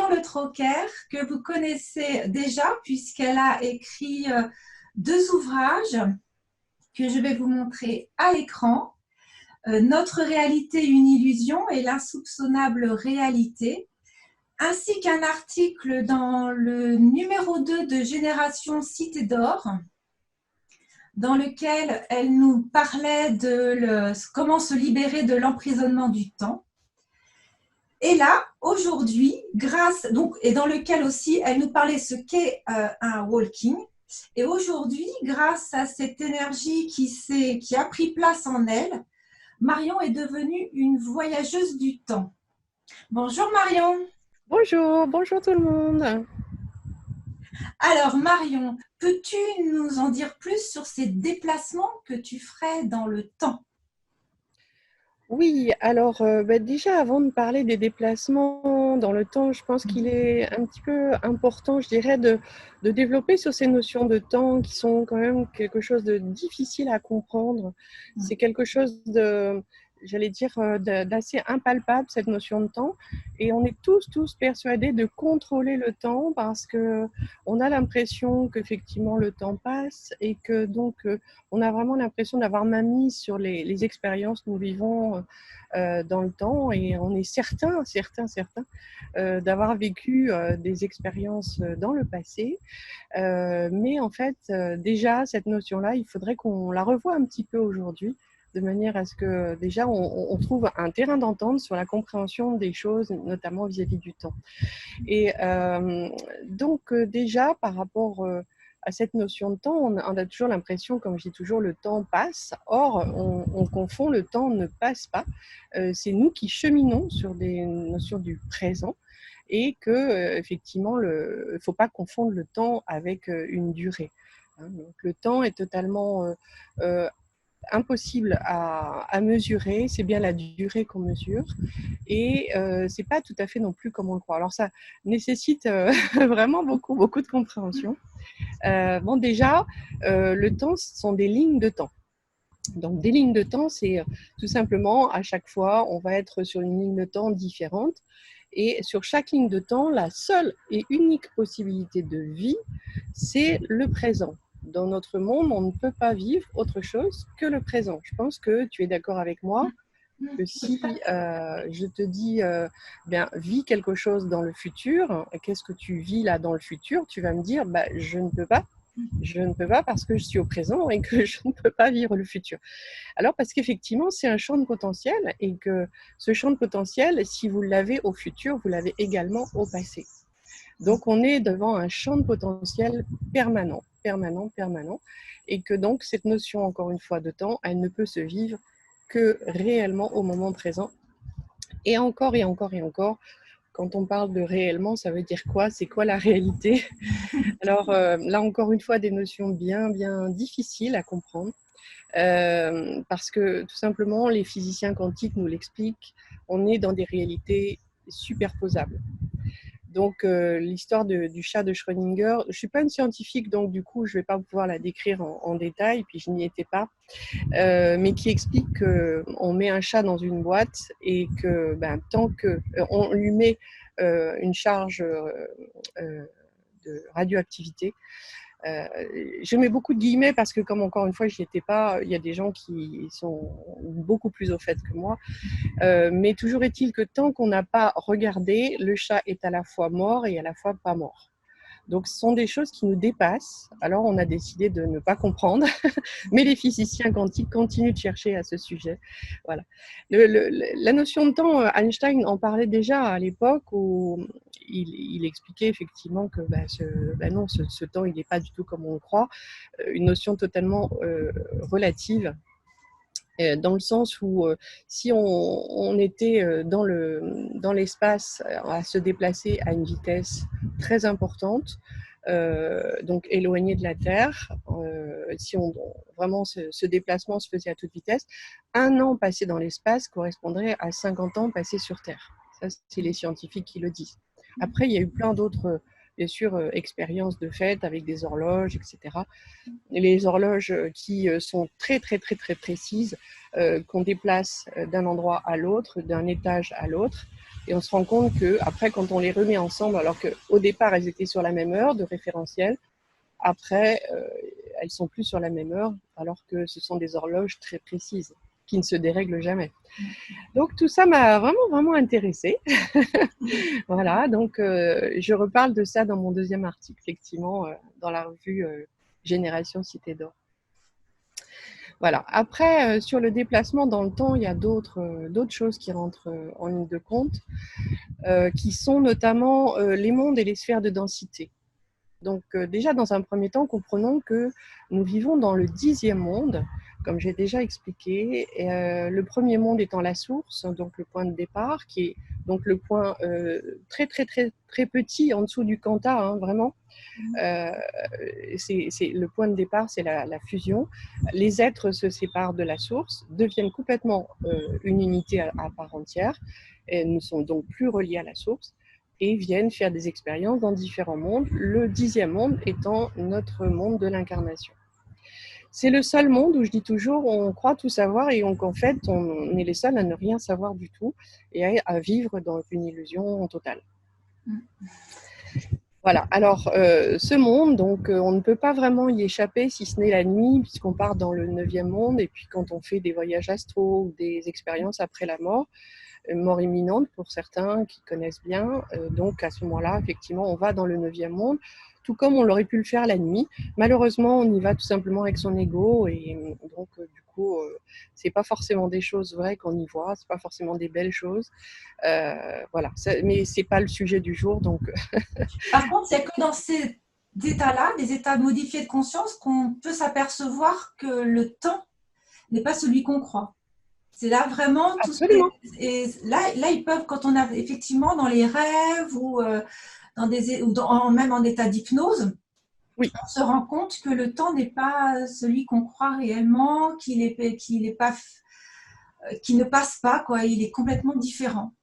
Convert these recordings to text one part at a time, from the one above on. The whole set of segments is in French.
Marion Le Troquer, que vous connaissez déjà puisqu'elle a écrit deux ouvrages que je vais vous montrer à l'écran. Notre réalité, une illusion et l'insoupçonnable réalité, ainsi qu'un article dans le numéro 2 de Génération Cité d'Or, dans lequel elle nous parlait de comment se libérer de l'emprisonnement du temps. Et là, aujourd'hui, et dans lequel aussi elle nous parlait ce qu'est un walking. Et aujourd'hui, grâce à cette énergie qui a pris place en elle, Marion est devenue une voyageuse du temps. Bonjour Marion. Bonjour, bonjour tout le monde. Alors Marion, peux-tu nous en dire plus sur ces déplacements que tu ferais dans le temps? Oui, alors déjà avant de parler des déplacements dans le temps, je pense qu'il est un petit peu important, je dirais, de développer sur ces notions de temps qui sont quand même quelque chose de difficile à comprendre. C'est quelque chose de, j'allais dire, d'assez impalpable, cette notion de temps. Et on est tous persuadés de contrôler le temps parce que on a l'impression qu'effectivement le temps passe et que donc on a vraiment l'impression d'avoir main mise sur les expériences que nous vivons dans le temps et on est certain d'avoir vécu des expériences dans le passé. Mais en fait, déjà, cette notion-là, il faudrait qu'on la revoie un petit peu aujourd'hui de manière à ce que déjà on trouve un terrain d'entente sur la compréhension des choses, notamment vis-à-vis du temps. Et donc déjà, par rapport à cette notion de temps, on a toujours l'impression, comme je dis toujours, le temps passe. Or, on confond, le temps ne passe pas. C'est nous qui cheminons sur des notions du présent et que effectivement, il ne faut pas confondre le temps avec une durée. Donc, le temps est totalement impossible à mesurer, c'est bien la durée qu'on mesure et c'est pas tout à fait non plus comme on le croit. Alors ça nécessite vraiment beaucoup de compréhension. Bon déjà, le temps, ce sont des lignes de temps. Donc des lignes de temps, c'est tout simplement à chaque fois, on va être sur une ligne de temps différente et sur chaque ligne de temps, la seule et unique possibilité de vie, c'est le présent. Dans notre monde, on ne peut pas vivre autre chose que le présent. Je pense que tu es d'accord avec moi que si je te dis, bien, vis quelque chose dans le futur, qu'est-ce que tu vis là dans le futur? Tu vas me dire, bah, je ne peux pas. Je ne peux pas parce que je suis au présent et que je ne peux pas vivre le futur. Alors parce qu'effectivement, c'est un champ de potentiel et que ce champ de potentiel, si vous l'avez au futur, vous l'avez également au passé. Donc, on est devant un champ de potentiel permanent, et que donc cette notion, encore une fois, de temps, elle ne peut se vivre que réellement au moment présent. Et encore, quand on parle de réellement, ça veut dire quoi? C'est quoi la réalité? Alors là, encore une fois, des notions bien difficiles à comprendre. Parce que tout simplement, les physiciens quantiques nous l'expliquent, on est dans des réalités superposables. Donc, l'histoire du chat de Schrödinger, je ne suis pas une scientifique, donc du coup, je ne vais pas pouvoir la décrire en détail, puis je n'y étais pas, mais qui explique qu'on met un chat dans une boîte et que tant qu'on lui met une charge de radioactivité, je mets beaucoup de guillemets parce que comme encore une fois j'y étais pas, il y a des gens qui sont beaucoup plus au fait que moi, mais toujours est-il que tant qu'on n'a pas regardé, le chat est à la fois mort et à la fois pas mort. Donc ce sont des choses qui nous dépassent. Alors on a décidé de ne pas comprendre, mais les physiciens quantiques continuent de chercher à ce sujet. Voilà. La notion de temps, Einstein en parlait déjà à l'époque où il expliquait effectivement que non, ce temps, il n'est pas du tout comme on le croit, une notion totalement relative. Dans le sens où si on était dans l'espace à se déplacer à une vitesse très importante, donc éloigné de la Terre, si vraiment ce déplacement se faisait à toute vitesse, un an passé dans l'espace correspondrait à 50 ans passés sur Terre. Ça, c'est les scientifiques qui le disent. Après, il y a eu plein d'autres, bien sûr, expériences de fait avec des horloges, etc. Les horloges qui sont très précises, qu'on déplace d'un endroit à l'autre, d'un étage à l'autre. Et on se rend compte qu'après, quand on les remet ensemble, alors qu'au départ, elles étaient sur la même heure de référentiel, après, elles sont plus sur la même heure, alors que ce sont des horloges très précises, qui ne se dérèglent jamais. Donc tout ça m'a vraiment, vraiment intéressée. Voilà, donc je reparle de ça dans mon deuxième article, effectivement, dans la revue Génération Cité d'Or. Voilà. Après, sur le déplacement dans le temps, il y a d'autres choses qui rentrent en ligne de compte, qui sont notamment les mondes et les sphères de densité. Donc déjà, dans un premier temps, comprenons que nous vivons dans le 10e monde, comme j'ai déjà expliqué. Et, le premier monde étant la source, donc le point de départ, qui est donc le point très, très, très, très petit en dessous du quanta, hein, vraiment. C'est le point de départ, c'est la fusion. Les êtres se séparent de la source, deviennent complètement une unité à part entière, et ne sont donc plus reliés à la source, et viennent faire des expériences dans différents mondes, le 10e monde étant notre monde de l'incarnation. C'est le seul monde où je dis toujours, on croit tout savoir et qu'en fait, on est les seuls à ne rien savoir du tout et à vivre dans une illusion totale. Voilà, alors ce monde, donc on ne peut pas vraiment y échapper si ce n'est la nuit, puisqu'on part dans le 9e monde, et puis quand on fait des voyages astraux ou des expériences après la mort imminente pour certains qui connaissent bien, donc à ce moment-là, effectivement, on va dans le 9e monde, tout comme on l'aurait pu le faire la nuit. Malheureusement, on y va tout simplement avec son ego, et donc du coup, c'est pas forcément des choses vraies qu'on y voit, c'est pas forcément des belles choses. Voilà, mais c'est pas le sujet du jour, donc. Par contre, il n'y a que dans ces états-là, des états modifiés de conscience, qu'on peut s'apercevoir que le temps n'est pas celui qu'on croit. C'est là vraiment tout ce qui Absolument. et là, ils peuvent, quand on a effectivement dans les rêves ou, même en état d'hypnose, Oui. on se rend compte que le temps n'est pas celui qu'on croit réellement, qu'il ne passe pas, quoi. Il est complètement différent.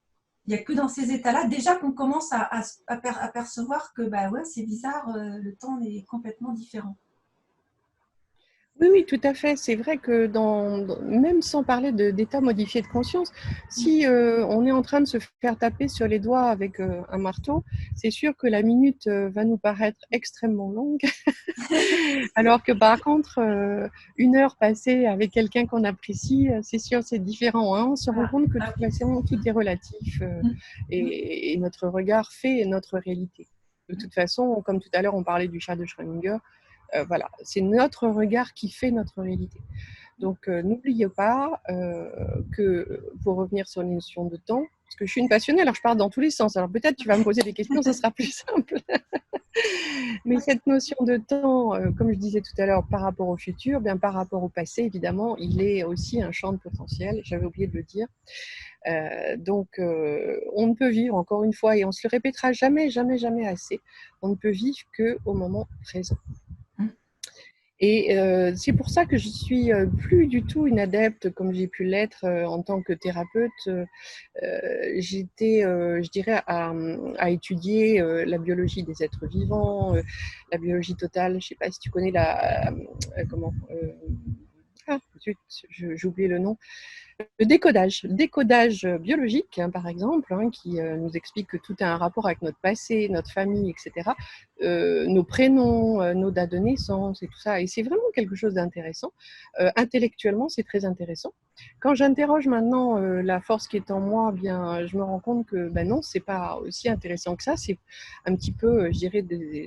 Il n'y a que dans ces états-là, déjà qu'on commence à percevoir que bah ouais, c'est bizarre, le temps est complètement différent. Oui, oui, tout à fait. C'est vrai que même sans parler d'état modifié de conscience, si on est en train de se faire taper sur les doigts avec un marteau, c'est sûr que la minute va nous paraître extrêmement longue. Alors que par contre, 1 heure passée avec quelqu'un qu'on apprécie, c'est sûr, c'est différent, hein. On se rend compte que de toute façon, tout est relatif et notre regard fait notre réalité. De toute façon, comme tout à l'heure, on parlait du chat de Schrödinger. Voilà, c'est notre regard qui fait notre réalité. Donc, n'oubliez pas que, pour revenir sur les notions de temps, parce que je suis une passionnée, alors je parle dans tous les sens. Alors peut-être tu vas me poser des questions, ce sera plus simple. Mais cette notion de temps, comme je disais tout à l'heure, par rapport au futur, bien par rapport au passé, évidemment, il est aussi un champ de potentiel. J'avais oublié de le dire. Donc, on ne peut vivre, encore une fois, et on se le répétera jamais, jamais, jamais assez, on ne peut vivre qu'au moment présent. Et c'est pour ça que je suis plus du tout une adepte, comme j'ai pu l'être en tant que thérapeute. J'étais, je dirais, à étudier la biologie des êtres vivants, la biologie totale. Je ne sais pas si tu connais comment. J'ai oublié le nom. Le décodage biologique, hein, par exemple, hein, qui nous explique que tout a un rapport avec notre passé, notre famille, etc. Nos prénoms, nos dates de naissance et tout ça. Et c'est vraiment quelque chose d'intéressant. Intellectuellement, c'est très intéressant. Quand j'interroge maintenant la force qui est en moi, bien, je me rends compte que ben non, c'est pas aussi intéressant que ça. C'est un petit peu, je dirais,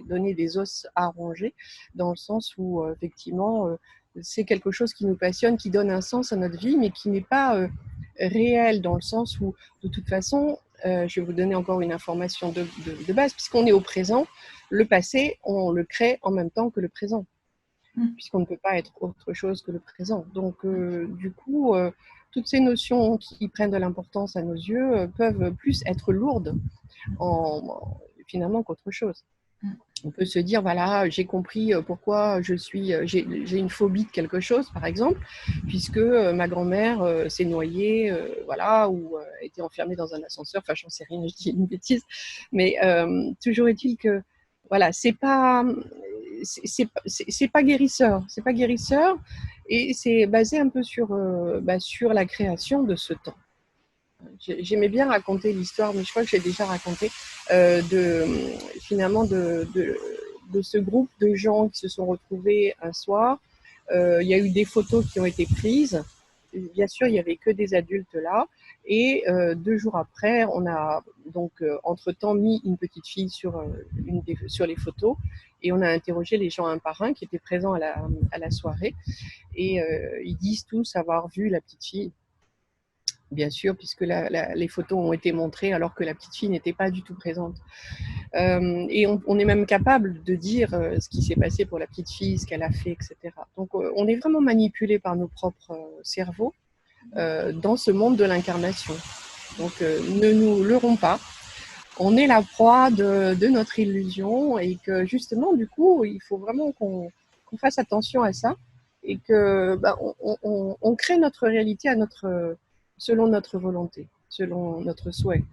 donner des os à ronger, dans le sens où effectivement, c'est quelque chose qui nous passionne, qui donne un sens à notre vie, mais qui n'est pas réel, dans le sens où, de toute façon, je vais vous donner encore une information de base, puisqu'on est au présent, le passé, on le crée en même temps que le présent, puisqu'on ne peut pas être autre chose que le présent. Donc, du coup, toutes ces notions qui prennent de l'importance à nos yeux peuvent plus être lourdes finalement qu'autre chose. On peut se dire, voilà, j'ai compris pourquoi j'ai une phobie de quelque chose, par exemple, puisque ma grand-mère s'est noyée, voilà, ou était enfermée dans un ascenseur. Enfin, j'en sais rien, je dis une bêtise. Mais toujours est-il que, voilà, c'est pas guérisseur. C'est pas guérisseur, et c'est basé un peu sur la création de ce temps. J'aimais bien raconter l'histoire, mais je crois que j'ai déjà raconté, finalement de ce groupe de gens qui se sont retrouvés un soir. Il y a eu des photos qui ont été prises. Bien sûr, il n'y avait que des adultes là. Et 2 jours après, on a donc entre-temps mis une petite fille sur les photos et on a interrogé les gens un par un qui étaient présents à la soirée. Et ils disent tous avoir vu la petite fille, bien sûr, puisque les photos ont été montrées alors que la petite fille n'était pas du tout présente. Et on est même capable de dire ce qui s'est passé pour la petite fille, ce qu'elle a fait, etc. Donc on est vraiment manipulé par nos propres cerveaux dans ce monde de l'incarnation. Donc ne nous leurrons pas. On est la proie de notre illusion et que justement, du coup, il faut vraiment qu'on fasse attention à ça et que on crée notre réalité selon notre volonté, selon notre souhait.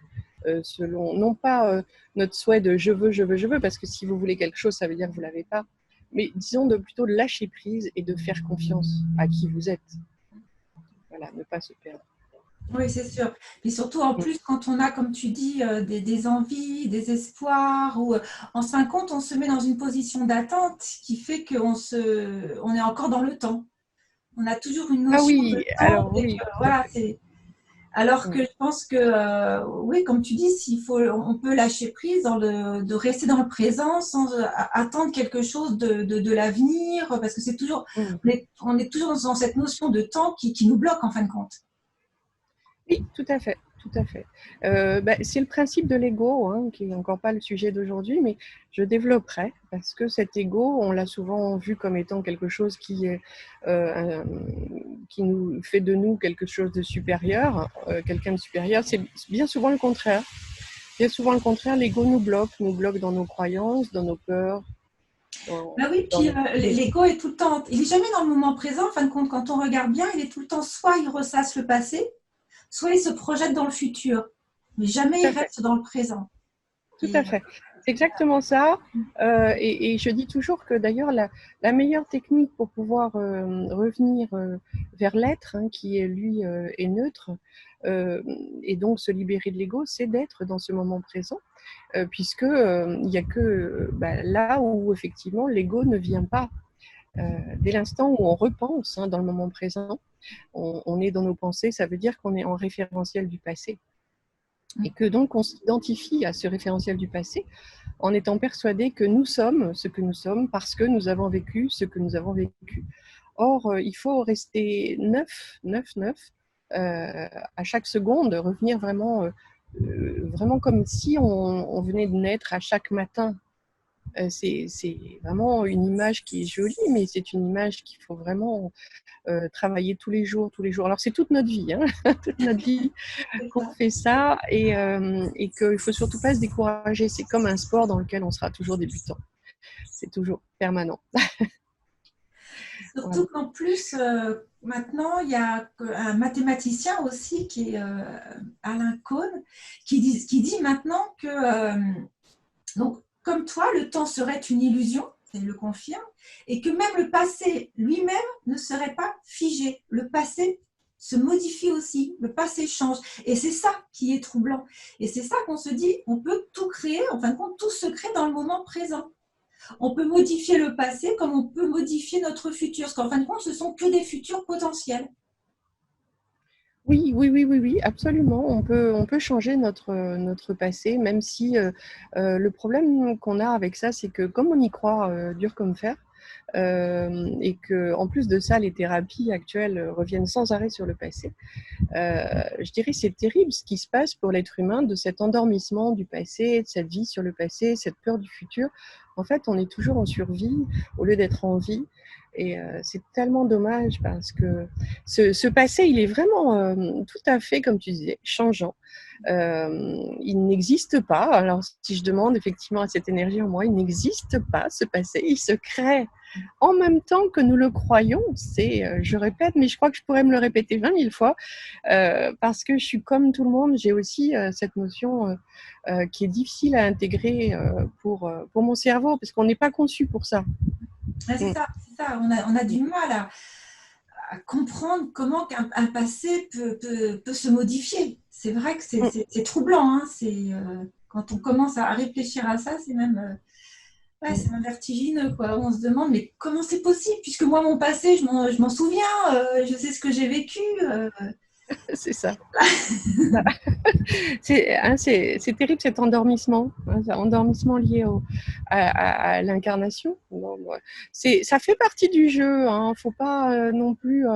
Selon, non pas notre souhait de je veux, je veux, je veux, parce que si vous voulez quelque chose, ça veut dire que vous ne l'avez pas, mais disons plutôt de lâcher prise et de faire confiance à qui vous êtes. Voilà, ne pas se perdre. Oui, c'est sûr. Et surtout, en plus, quand on a, comme tu dis, des envies, des espoirs, ou en fin de compte, on se met dans une position d'attente qui fait on est encore dans le temps. On a toujours une Ah notion de oui, temps. alors oui, tout à Voilà, fait. alors que je pense que, oui, comme tu dis, on peut lâcher prise de rester dans le présent sans attendre quelque chose de l'avenir, parce que on est toujours dans cette notion de temps qui nous bloque en fin de compte. Oui, tout à fait, tout à fait. C'est le principe de l'ego, hein, qui n'est encore pas le sujet d'aujourd'hui, mais je développerai, parce que cet ego, on l'a souvent vu comme étant quelque chose qui nous fait de nous quelque chose de supérieur, quelqu'un de supérieur. C'est bien souvent le contraire. Bien souvent le contraire, l'ego nous bloque dans nos croyances, dans nos peurs. Ben oui, puis l'ego est tout le temps, il n'est jamais dans le moment présent. En fin de compte, quand on regarde bien, il est tout le temps, soit il ressasse le passé, soit il se projette dans le futur, mais jamais Tout il à fait. reste dans le présent. Tout à fait. C'est exactement ça. Et je dis toujours que d'ailleurs, la meilleure technique pour pouvoir revenir vers l'être, hein, qui est lui est neutre, et donc se libérer de l'ego, c'est d'être dans ce moment présent, puisque il n'y a que là où effectivement l'ego ne vient pas. Dès l'instant où on repense, hein, dans le moment présent, on est dans nos pensées, ça veut dire qu'on est en référentiel du passé. Et que donc on s'identifie à ce référentiel du passé en étant persuadé que nous sommes ce que nous sommes parce que nous avons vécu ce que nous avons vécu. Or, il faut rester neuf à chaque seconde, revenir vraiment comme si on venait de naître à chaque matin. C'est vraiment une image qui est jolie, mais c'est une image qu'il faut vraiment travailler tous les jours, tous les jours. Alors c'est toute notre vie, hein, toute notre vie qu'on fait ça et qu'il ne faut surtout pas se décourager. C'est comme un sport dans lequel on sera toujours débutant. C'est toujours permanent. Surtout qu'en plus, maintenant, il y a un mathématicien aussi qui est Alain Cohn, qui dit maintenant que, donc, comme toi, le temps serait une illusion, il le confirme, et que même le passé lui-même ne serait pas figé. Le passé se modifie aussi, le passé change. Et c'est ça qui est troublant. Et c'est ça qu'on se dit, on peut tout créer, en fin de compte, tout se crée dans le moment présent. On peut modifier le passé comme on peut modifier notre futur. Parce qu'en fin de compte, ce sont que des futurs potentiels. Oui, absolument. On peut changer notre passé, même si le problème qu'on a avec ça, c'est que comme on y croit dur comme fer, et que en plus de ça, les thérapies actuelles reviennent sans arrêt sur le passé. Je dirais c'est terrible ce qui se passe pour l'être humain de cet endormissement du passé, de cette vie sur le passé, cette peur du futur. En fait, on est toujours en survie au lieu d'être en vie. Et c'est tellement dommage parce que ce passé, il est vraiment tout à fait, comme tu disais, changeant. Il n'existe pas. Alors, si je demande effectivement à cette énergie en moi, il n'existe pas ce passé. Il se crée en même temps que nous le croyons. Je répète, mais je crois que je pourrais me le répéter 20 000 fois parce que je suis comme tout le monde. J'ai aussi cette notion qui est difficile à intégrer pour mon cerveau parce qu'on n'est pas conçu pour ça. Ouais, c'est ça, c'est ça. On a du mal à comprendre comment un passé peut se modifier. c'est vrai que c'est troublant. Hein, quand on commence à réfléchir à ça, c'est même, ouais, c'est même vertigineux, quoi. On se demande, mais comment c'est possible? Puisque moi, mon passé, je m'en souviens, je sais ce que j'ai vécu. C'est ça. C'est terrible cet endormissement, hein, cet endormissement lié à l'incarnation. Bon, ça fait partie du jeu, hein. Faut pas non plus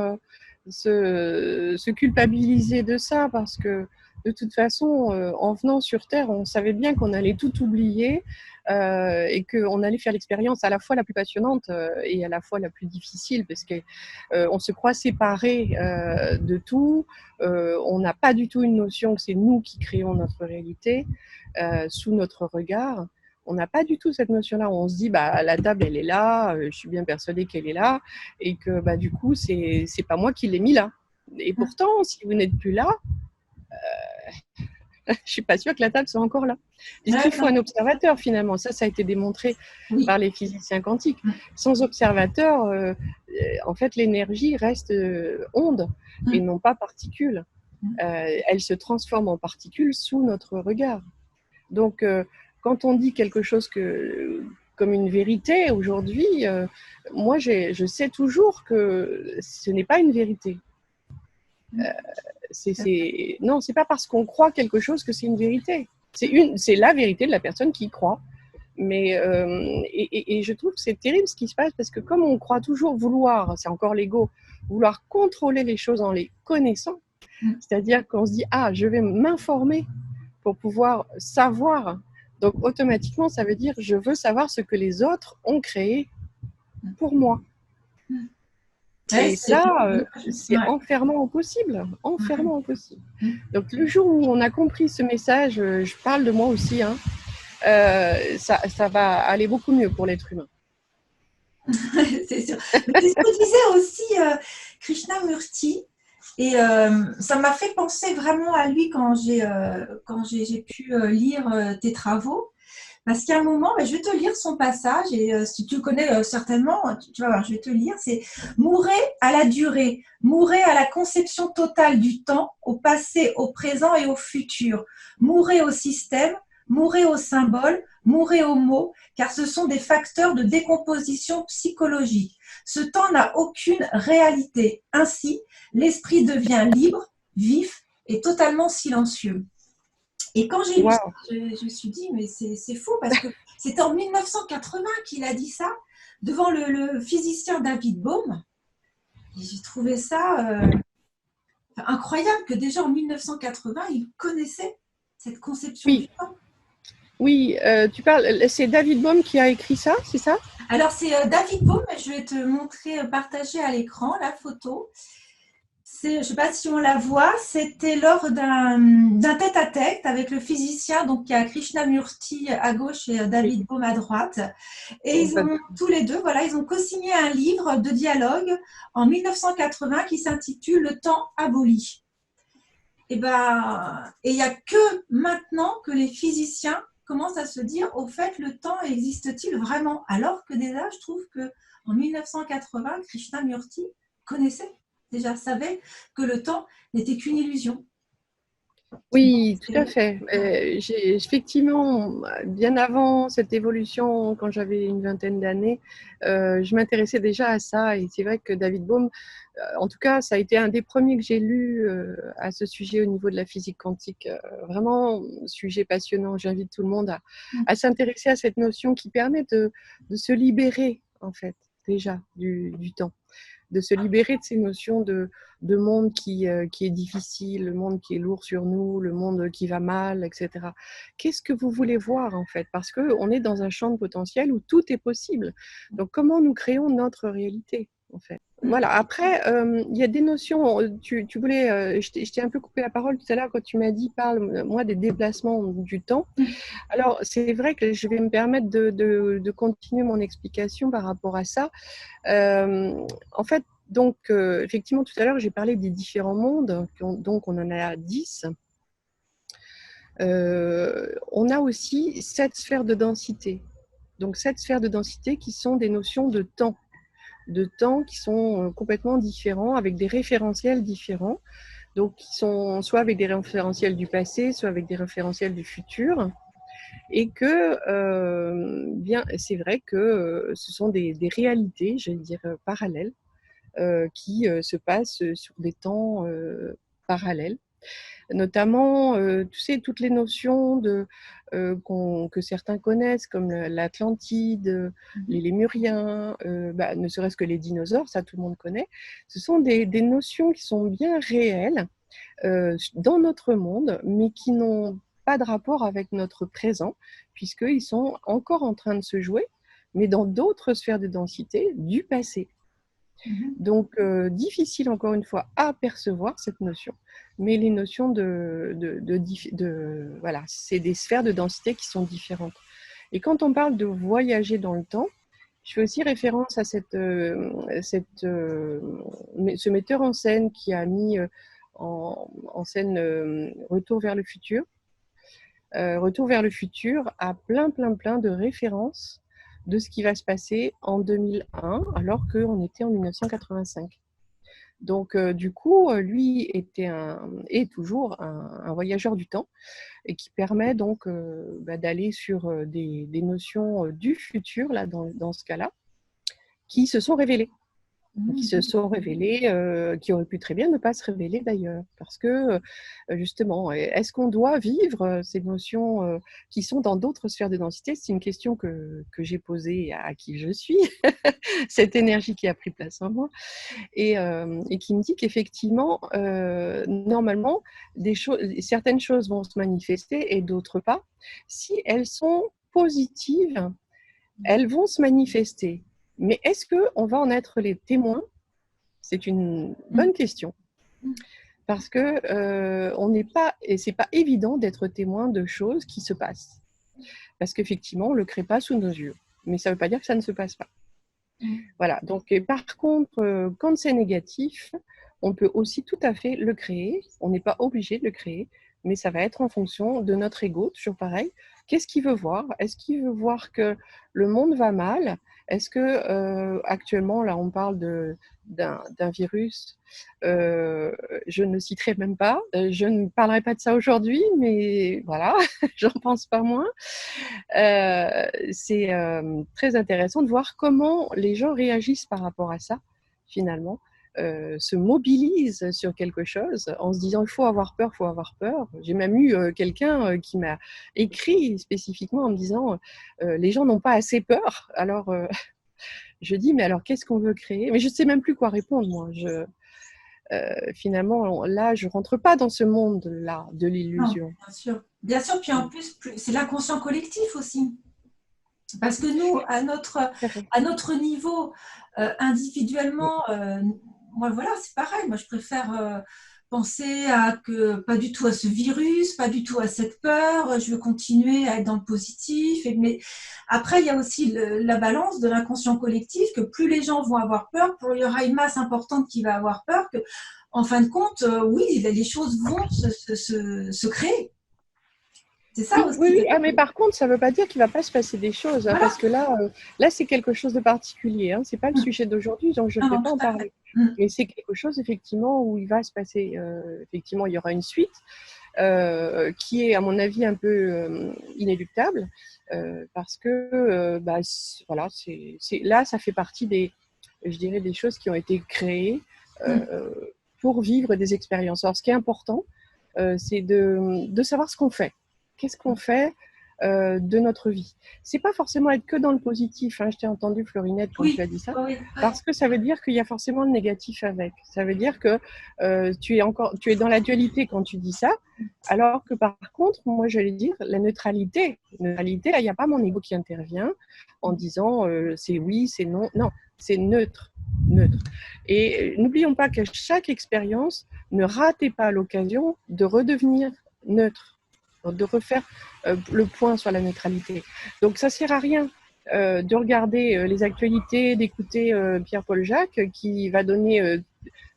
se culpabiliser de ça, parce que de toute façon, en venant sur Terre, on savait bien qu'on allait tout oublier et qu'on allait faire l'expérience à la fois la plus passionnante et à la fois la plus difficile, parce qu'on se croit séparé de tout. On n'a pas du tout une notion que c'est nous qui créons notre réalité sous notre regard. On n'a pas du tout cette notion-là. On se dit, bah, la table, elle est là, je suis bien persuadée qu'elle est là, et que bah, du coup, c'est pas moi qui l'ai mis là. Et pourtant, si vous n'êtes plus là, je ne suis pas sûre que la table soit encore là. Puisqu'il faut un observateur, finalement. Ça a été démontré par les physiciens quantiques. Sans observateur, en fait, l'énergie reste onde et non pas particule. Elle se transforme en particules sous notre regard. Donc, quand on dit quelque chose comme une vérité aujourd'hui, moi, je sais toujours que ce n'est pas une vérité. Non, c'est pas parce qu'on croit quelque chose que c'est une vérité. C'est la vérité de la personne qui y croit. Mais et je trouve que c'est terrible ce qui se passe, parce que comme on croit toujours vouloir, c'est encore l'ego, vouloir contrôler les choses en les connaissant, c'est-à-dire qu'on se dit, ah, je vais m'informer pour pouvoir savoir. Donc automatiquement, ça veut dire, je veux savoir ce que les autres ont créé pour moi. Et ça, c'est enfermant au possible, enfermant au possible. Donc le jour où on a compris ce message, je parle de moi aussi, hein, ça va aller beaucoup mieux pour l'être humain. C'est sûr. Mais c'est ce que disait aussi Krishnamurti. Et ça m'a fait penser vraiment à lui quand j'ai pu lire tes travaux. Parce qu'à un moment, je vais te lire son passage, et si tu le connais certainement, tu vas voir, je vais te lire, c'est « Mourez à la durée, mourez à la conception totale du temps, au passé, au présent et au futur. Mourez au système, mourez aux symboles, mourez aux mots, car ce sont des facteurs de décomposition psychologique. Ce temps n'a aucune réalité. Ainsi, l'esprit devient libre, vif et totalement silencieux. » Et quand j'ai lu ça, je me suis dit, mais c'est fou, parce que c'était en 1980 qu'il a dit ça, devant le physicien David Bohm. Et j'ai trouvé ça incroyable que déjà en 1980, il connaissait cette conception du temps. Oui, tu parles, c'est David Bohm qui a écrit ça, c'est ça? Alors c'est David Bohm, je vais te montrer, partager à l'écran la photo. Je ne sais pas si on la voit, c'était lors d'un tête-à-tête avec le physicien, donc il y a Krishnamurti à gauche et David Bohm à droite. Et ils ont tous les deux, voilà, ils ont co-signé un livre de dialogue en 1980 qui s'intitule Le temps aboli. Et il n'y a que maintenant que les physiciens commencent à se dire, au fait, le temps existe-t-il vraiment? Alors que déjà, je trouve qu'en 1980, Krishnamurti connaissait, déjà savait que le temps n'était qu'une illusion. Oui, tout à fait. J'ai effectivement, bien avant cette évolution, quand j'avais une vingtaine d'années, je m'intéressais déjà à ça. Et c'est vrai que David Bohm, en tout cas, ça a été un des premiers que j'ai lu à ce sujet au niveau de la physique quantique. Vraiment, sujet passionnant. J'invite tout le monde à s'intéresser à cette notion qui permet de se libérer, en fait, déjà, du temps. De se libérer de ces notions de monde qui est difficile, le monde qui est lourd sur nous, le monde qui va mal, etc. Qu'est-ce que vous voulez voir, en fait? Parce qu'on est dans un champ de potentiel où tout est possible. Donc, comment nous créons notre réalité, en fait? Voilà. Après, il y a des notions. Tu voulais, je t'ai un peu coupé la parole tout à l'heure quand tu m'as dit, parle-moi des déplacements du temps. Alors, c'est vrai que je vais me permettre de continuer mon explication par rapport à ça. En fait, donc, effectivement, tout à l'heure, j'ai parlé des différents mondes, donc on en a 10. On a aussi 7 sphères de densité. Donc, 7 sphères de densité qui sont des notions de temps qui sont complètement différents, avec des référentiels différents. donc qui sont soit avec des référentiels du passé, soit avec des référentiels du futur. Et que bien, c'est vrai que ce sont des réalités, je vais dire, parallèles, qui se passent sur des temps parallèles. Notamment, tu sais, toutes les notions que certains connaissent, comme l'Atlantide, les Lémuriens, ne serait-ce que les dinosaures, ça tout le monde connaît. Ce sont des notions qui sont bien réelles dans notre monde, mais qui n'ont pas de rapport avec notre présent, puisqu'ils sont encore en train de se jouer, mais dans d'autres sphères de densité du passé. Donc, difficile encore une fois à percevoir cette notion, mais les notions voilà, c'est des sphères de densité qui sont différentes. Et quand on parle de voyager dans le temps, je fais aussi référence à ce metteur en scène qui a mis en scène Retour vers le futur. Retour vers le futur a plein de références de ce qui va se passer en 2001, alors qu'on était en 1985. Donc, du coup, lui est toujours un voyageur du temps et qui permet donc d'aller sur des notions du futur, là, dans ce cas-là, qui se sont révélées. Qui auraient pu très bien ne pas se révéler d'ailleurs. Parce que, justement, est-ce qu'on doit vivre ces notions qui sont dans d'autres sphères de densité? C'est une question que j'ai posée à qui je suis, cette énergie qui a pris place en moi, et qui me dit qu'effectivement, normalement, certaines choses vont se manifester et d'autres pas. Si elles sont positives, elles vont se manifester. Mais est-ce qu'on va en être les témoins? C'est une bonne question. Parce que on n'est pas, et c'est pas évident d'être témoin de choses qui se passent. Parce qu'effectivement, on ne le crée pas sous nos yeux. Mais ça ne veut pas dire que ça ne se passe pas. Voilà. Donc, par contre, quand c'est négatif, on peut aussi tout à fait le créer. On n'est pas obligé de le créer, mais ça va être en fonction de notre ego, toujours pareil. Qu'est-ce qu'il veut voir? Est-ce qu'il veut voir que le monde va mal? Est-ce que actuellement, là, on parle d'un virus, je ne citerai même pas, je ne parlerai pas de ça aujourd'hui, mais voilà, j'en pense pas moins. C'est très intéressant de voir comment les gens réagissent par rapport à ça, finalement. Se mobilisent sur quelque chose en se disant il faut avoir peur, il faut avoir peur. J'ai même eu quelqu'un qui m'a écrit spécifiquement en me disant les gens n'ont pas assez peur. Alors je dis mais alors qu'est-ce qu'on veut créer? Mais je ne sais même plus quoi répondre moi. Finalement là je rentre pas dans ce monde-là de l'illusion. Bien sûr, puis en plus c'est l'inconscient collectif aussi. Parce que nous, à notre niveau, individuellement, moi voilà, c'est pareil. Moi, je préfère penser pas du tout à ce virus, pas du tout à cette peur. Je veux continuer à être dans le positif. Mais après, il y a aussi la balance de l'inconscient collectif, que plus les gens vont avoir peur, plus il y aura une masse importante qui va avoir peur. Que, en fin de compte, oui, les choses vont se créer. C'est ça aussi. Oui. Ah, mais par contre, ça ne veut pas dire qu'il ne va pas se passer des choses, voilà. Parce que là c'est quelque chose de particulier. Hein. Ce n'est pas le sujet d'aujourd'hui, donc je ne vais pas en parler. Mais c'est quelque chose, effectivement, où il va se passer. Effectivement, il y aura une suite qui est, à mon avis, un peu inéluctable. Parce que, voilà, là, ça fait partie des choses qui ont été créées pour vivre des expériences. Alors, ce qui est important, c'est de savoir ce qu'on fait. Qu'est-ce qu'on fait de notre vie? C'est pas forcément être que dans le positif. Hein. Je t'ai entendu, Florinette, quand tu as dit ça, parce que ça veut dire qu'il y a forcément le négatif avec. Ça veut dire que tu es dans la dualité quand tu dis ça, alors que par contre, moi, j'allais dire la neutralité. Là, il n'y a pas mon ego qui intervient en disant c'est oui, c'est non. Non, c'est neutre. Et n'oublions pas que chaque expérience, ne ratez pas l'occasion de redevenir neutre, de refaire le point sur la neutralité. Donc ça ne sert à rien de regarder les actualités, d'écouter Pierre-Paul Jacques qui va donner,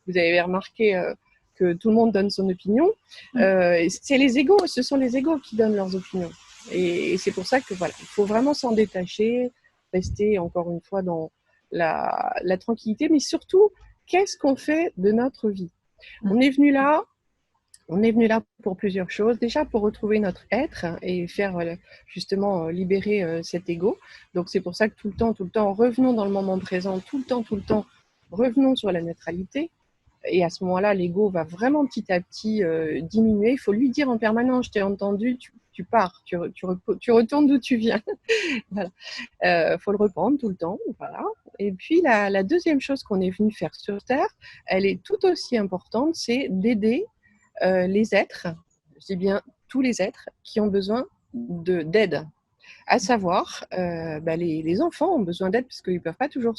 vous avez remarqué que tout le monde donne son opinion, ce sont les égos qui donnent leurs opinions. Et c'est pour ça que voilà, il faut vraiment s'en détacher, rester encore une fois dans la tranquillité, mais surtout, qu'est-ce qu'on fait de notre vie? On est venu là On est venu là pour plusieurs choses. Déjà pour retrouver notre être et faire justement libérer cet ego. Donc c'est pour ça que tout le temps, revenons dans le moment présent, tout le temps, revenons sur la neutralité. Et à ce moment-là, l'ego va vraiment petit à petit diminuer. Il faut lui dire en permanence, je t'ai entendu, tu pars, tu retournes d'où tu viens. Voilà. Faut le reprendre tout le temps. Voilà. Et puis la deuxième chose qu'on est venu faire sur Terre, elle est tout aussi importante, c'est d'aider les êtres, je dis bien tous les êtres qui ont besoin d'aide. À savoir, les enfants ont besoin d'aide parce qu'ils ne peuvent pas toujours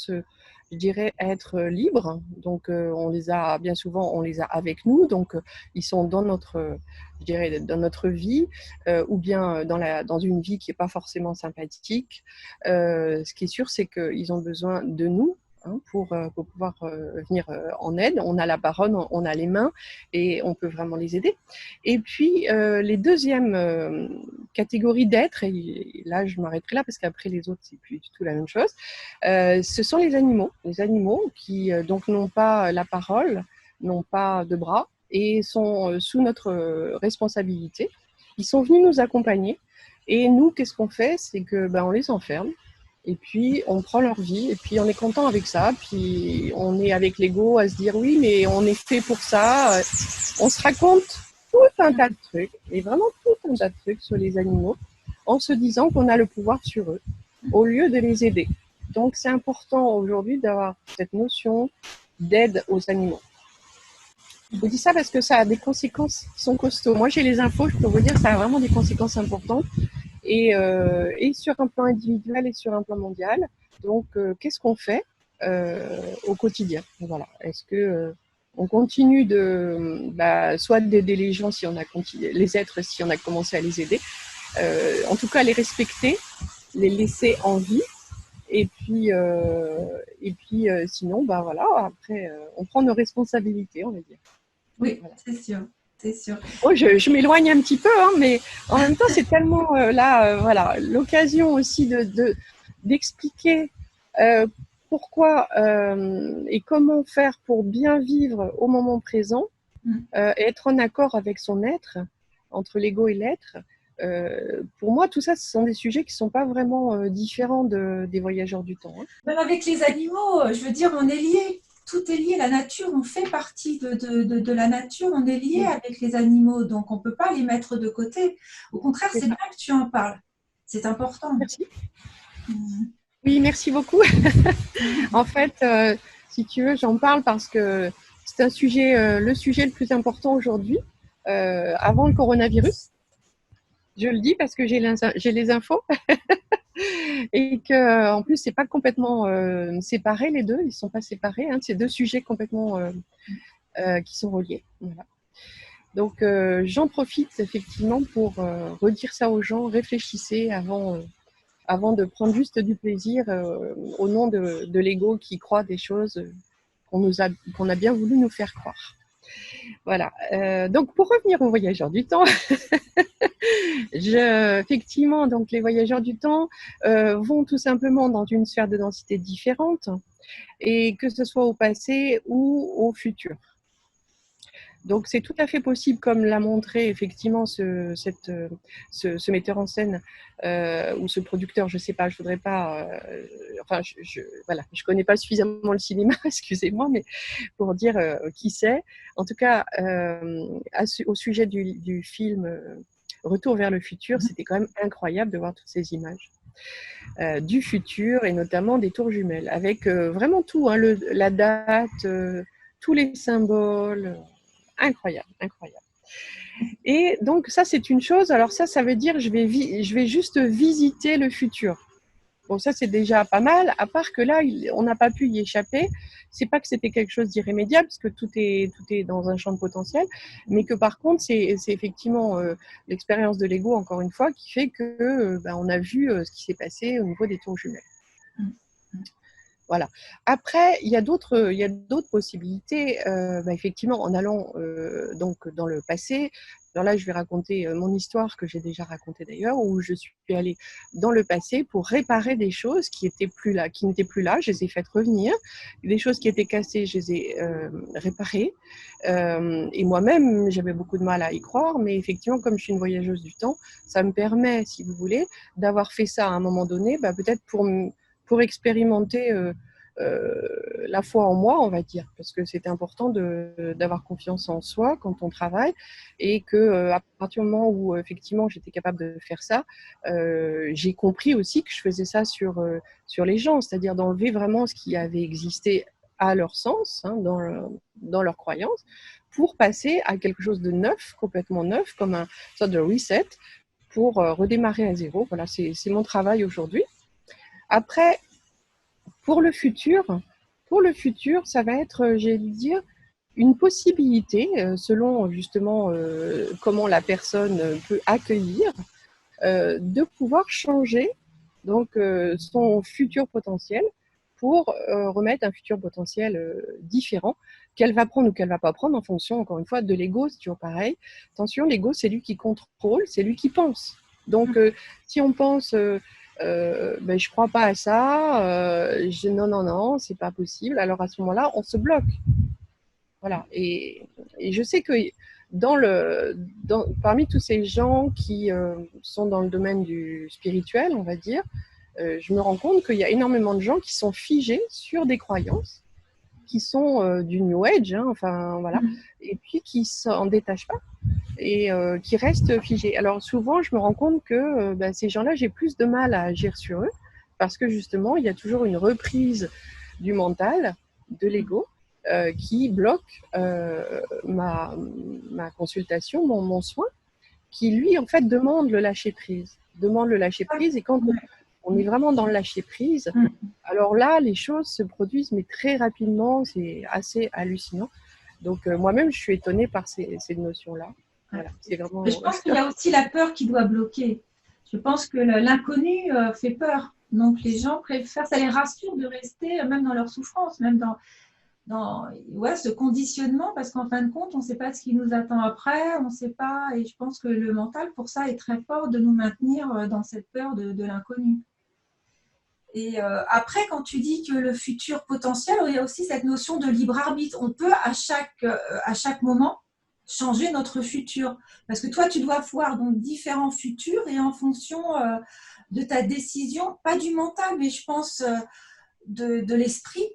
je dirais, être libres. Donc, on les a bien souvent, on les a avec nous. Donc, ils sont dans je dirais, dans notre vie, ou bien dans une vie qui n'est pas forcément sympathique. Ce qui est sûr, c'est qu'ils ont besoin de nous. Pour pouvoir venir en aide. On a la parole, on a les mains et on peut vraiment les aider. Et puis, les deuxièmes catégories d'êtres, et là je m'arrêterai là parce qu'après les autres, c'est plus du tout la même chose, ce sont les animaux. Les animaux qui donc n'ont pas la parole, n'ont pas de bras et sont sous notre responsabilité. Ils sont venus nous accompagner et nous, qu'est-ce qu'on fait? C'est que on les enferme. Et puis, on prend leur vie, et puis on est content avec ça, puis on est avec l'ego à se dire oui, mais on est fait pour ça. On se raconte tout un tas de trucs, et vraiment tout un tas de trucs sur les animaux, en se disant qu'on a le pouvoir sur eux, au lieu de les aider. Donc, c'est important aujourd'hui d'avoir cette notion d'aide aux animaux. Je vous dis ça parce que ça a des conséquences qui sont costauds. Moi, j'ai les infos, je peux vous dire que ça a vraiment des conséquences importantes. Et sur un plan individuel et sur un plan mondial. Donc, qu'est-ce qu'on fait au quotidien? Voilà. Est-ce que on continue soit d'aider les gens si on a les êtres si on a commencé à les aider, en tout cas les respecter, les laisser en vie, et puis sinon, voilà, après on prend nos responsabilités, on va dire. Oui, voilà. C'est sûr. C'est sûr. Oh, je m'éloigne un petit peu, mais en même temps, c'est tellement voilà, l'occasion aussi d'expliquer pourquoi et comment faire pour bien vivre au moment présent et être en accord avec son être, entre l'ego et l'être. Pour moi, tout ça, ce sont des sujets qui ne sont pas vraiment différents des voyageurs du temps. Même avec les animaux, je veux dire, on est liés. Tout est lié, la nature, on fait partie de la nature, on est lié avec les animaux, donc on ne peut pas les mettre de côté. Au contraire, c'est bien que tu en parles, c'est important. Merci. Oui, merci beaucoup. En fait, si tu veux, j'en parle parce que c'est un sujet, le sujet le plus important aujourd'hui, avant le coronavirus. Je le dis parce que j'ai les infos. Et que en plus c'est pas complètement séparé, les deux, ils sont pas séparés, c'est deux sujets complètement qui sont reliés. Voilà. Donc j'en profite effectivement pour redire ça aux gens, réfléchissez avant de prendre juste du plaisir au nom de l'ego qui croit des choses qu'on a bien voulu nous faire croire. Voilà. Donc pour revenir aux voyageurs du temps, effectivement, donc les voyageurs du temps vont tout simplement dans une sphère de densité différente, et que ce soit au passé ou au futur. Donc c'est tout à fait possible, comme l'a montré effectivement ce metteur en scène ou ce producteur, je ne sais pas, je voudrais pas, voilà, je connais pas suffisamment le cinéma, excusez-moi, mais pour dire qui c'est. En tout cas, au sujet du film Retour vers le futur, c'était quand même incroyable de voir toutes ces images du futur, et notamment des tours jumelles, avec vraiment tout, la date, tous les symboles. Incroyable, incroyable. Et donc ça, c'est une chose. Alors ça veut dire je vais juste visiter le futur. Bon, ça c'est déjà pas mal. À part que là, on n'a pas pu y échapper. C'est pas que c'était quelque chose d'irrémédiable, parce que tout est dans un champ de potentiel, mais que par contre, c'est effectivement l'expérience de l'ego, encore une fois, qui fait que on a vu ce qui s'est passé au niveau des tours jumelles. Voilà. Après, il y a d'autres possibilités. Effectivement, en allant donc dans le passé. Alors là, je vais raconter mon histoire que j'ai déjà racontée d'ailleurs, où je suis allée dans le passé pour réparer des choses qui étaient plus là, qui n'étaient plus là. Je les ai faites revenir. Des choses qui étaient cassées, je les ai réparées. Et moi-même, j'avais beaucoup de mal à y croire, mais effectivement, comme je suis une voyageuse du temps, ça me permet, si vous voulez, d'avoir fait ça à un moment donné, peut-être pour expérimenter la foi en moi, on va dire, parce que c'est important d'avoir confiance en soi quand on travaille, et que à partir du moment où effectivement j'étais capable de faire ça, j'ai compris aussi que je faisais ça sur les gens, c'est-à-dire d'enlever vraiment ce qui avait existé à leur sens, hein, dans leur croyance, pour passer à quelque chose de neuf, complètement neuf, comme un sorte de reset, pour redémarrer à zéro. Voilà, c'est mon travail aujourd'hui. Après, pour le futur, ça va être, j'ai envie de dire, une possibilité, selon justement comment la personne peut accueillir, de pouvoir changer donc son futur potentiel pour remettre un futur potentiel différent qu'elle va prendre ou qu'elle va pas prendre en fonction, encore une fois, de l'ego. C'est toujours pareil. Attention, l'ego, c'est lui qui contrôle, c'est lui qui pense. Donc, si on pense je crois pas à ça, non, c'est pas possible. Alors à ce moment-là, on se bloque. Voilà. Et je sais que parmi tous ces gens qui sont dans le domaine du spirituel, on va dire, je me rends compte qu'il y a énormément de gens qui sont figés sur des croyances, qui sont du New Age, hein, enfin voilà, et puis qui s'en détachent pas et qui restent figés. Alors souvent, je me rends compte que ces gens-là, j'ai plus de mal à agir sur eux, parce que justement, il y a toujours une reprise du mental, de l'ego, qui bloque ma consultation, mon soin, qui lui, en fait, demande le lâcher-prise. Et quand on est vraiment dans le lâcher-prise, alors là, les choses se produisent, mais très rapidement, c'est assez hallucinant. Donc moi-même, je suis étonnée par ces notions-là. Voilà, c'est vraiment... Mais je pense qu'il y a aussi la peur qui doit bloquer. Je pense que l'inconnu fait peur. Donc les gens préfèrent, ça les rassure de rester même dans leur souffrance, même dans ce conditionnement, parce qu'en fin de compte, on ne sait pas ce qui nous attend après, on ne sait pas, et je pense que le mental, pour ça, est très fort de nous maintenir dans cette peur de l'inconnu. Et après, quand tu dis que le futur potentiel, il y a aussi cette notion de libre arbitre. On peut à chaque moment changer notre futur. Parce que toi, tu dois voir donc différents futurs et en fonction de ta décision, pas du mental, mais je pense de l'esprit,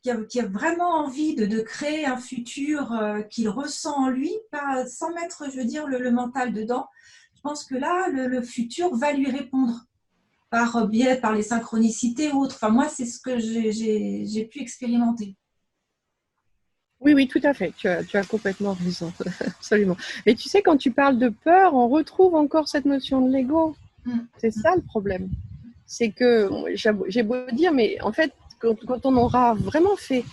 qui a vraiment envie de créer un futur qu'il ressent en lui, pas, sans mettre, je veux dire, le mental dedans. Je pense que là, le futur va lui répondre par biais, par les synchronicités ou autres. Enfin, moi, c'est ce que j'ai pu expérimenter. Oui, tout à fait. Tu as complètement raison. Absolument. Et tu sais, quand tu parles de peur, on retrouve encore cette notion de l'ego. C'est ça le problème. C'est que, j'ai beau dire, mais en fait, quand on aura vraiment fait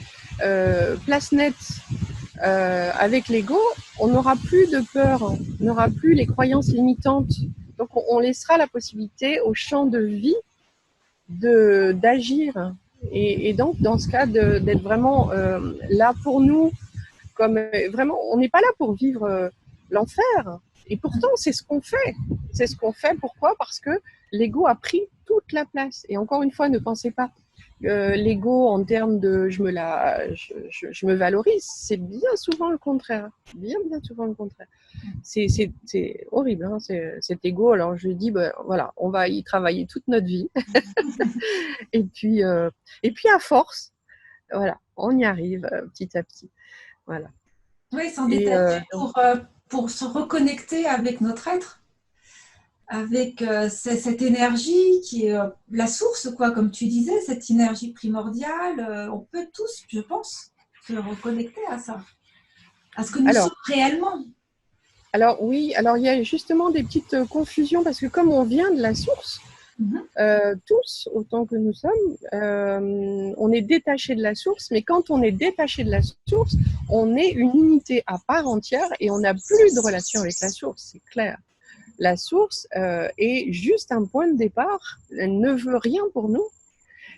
place nette avec l'ego, on n'aura plus de peur, on n'aura plus les croyances limitantes. Donc, on laissera la possibilité au champ de vie d'agir. Et donc, dans ce cas, d'être vraiment là pour nous, comme vraiment, on n'est pas là pour vivre l'enfer. Et pourtant, c'est ce qu'on fait. C'est ce qu'on fait. Pourquoi? Parce que l'ego a pris toute la place. Et encore une fois, ne pensez pas l'ego en termes de je me valorise. C'est bien souvent le contraire. Bien souvent le contraire. C'est horrible, hein, cet ego. Alors je dis, voilà, on va y travailler toute notre vie. et puis à force, voilà, on y arrive petit à petit. Voilà. Oui, s'en détacher pour se reconnecter avec notre être, avec cette énergie qui est la source, quoi, comme tu disais, cette énergie primordiale. On peut tous, je pense, se reconnecter à ça, à ce que nous sommes réellement. Alors oui, alors il y a justement des petites confusions, parce que comme on vient de la source, tous, autant que nous sommes, on est détaché de la source, mais quand on est détaché de la source, on est une unité à part entière et on n'a plus de relation avec la source, c'est clair. La source est juste un point de départ, elle ne veut rien pour nous,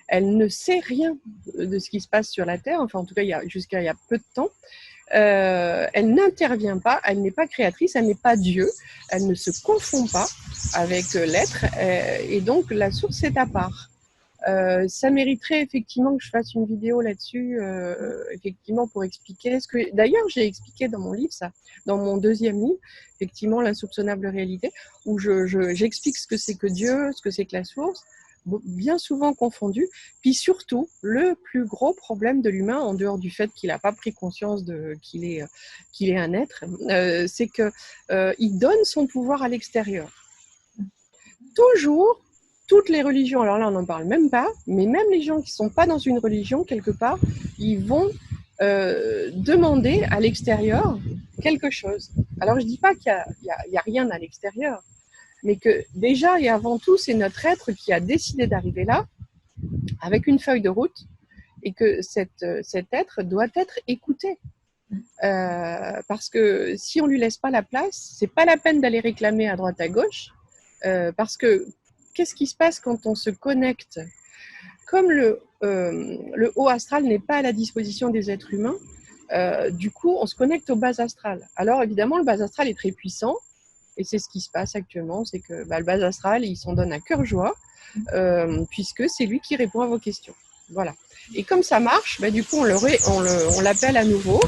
elle ne sait rien de ce qui se passe sur la Terre, enfin en tout cas jusqu'à il y a peu de temps. Elle n'intervient pas, elle n'est pas créatrice, elle n'est pas Dieu, elle ne se confond pas avec l'être, et donc la source est à part. Ça mériterait effectivement que je fasse une vidéo là-dessus, effectivement pour expliquer ce que. D'ailleurs, j'ai expliqué dans mon livre, ça, dans mon deuxième livre, effectivement, l'insoupçonnable réalité, où j'explique ce que c'est que Dieu, ce que c'est que la source, bien souvent confondu. Puis surtout, le plus gros problème de l'humain, en dehors du fait qu'il n'a pas pris conscience qu'il est un être, c'est que il donne son pouvoir à l'extérieur. Toujours. Toutes les religions, alors là on n'en parle même pas, mais même les gens qui ne sont pas dans une religion, quelque part, ils vont demander à l'extérieur quelque chose. Alors je ne dis pas qu'il n'y a rien à l'extérieur, mais que déjà et avant tout, c'est notre être qui a décidé d'arriver là, avec une feuille de route, et que cet être doit être écouté. Parce que si on ne lui laisse pas la place, ce n'est pas la peine d'aller réclamer à droite à gauche, parce que qu'est-ce qui se passe quand on se connecte? Comme le haut astral n'est pas à la disposition des êtres humains, du coup, on se connecte au bas astral. Alors, évidemment, le bas astral est très puissant, et c'est ce qui se passe actuellement, c'est que le bas astral, il s'en donne à cœur joie, puisque c'est lui qui répond à vos questions. Voilà. Et comme ça marche, du coup, on l'appelle à nouveau,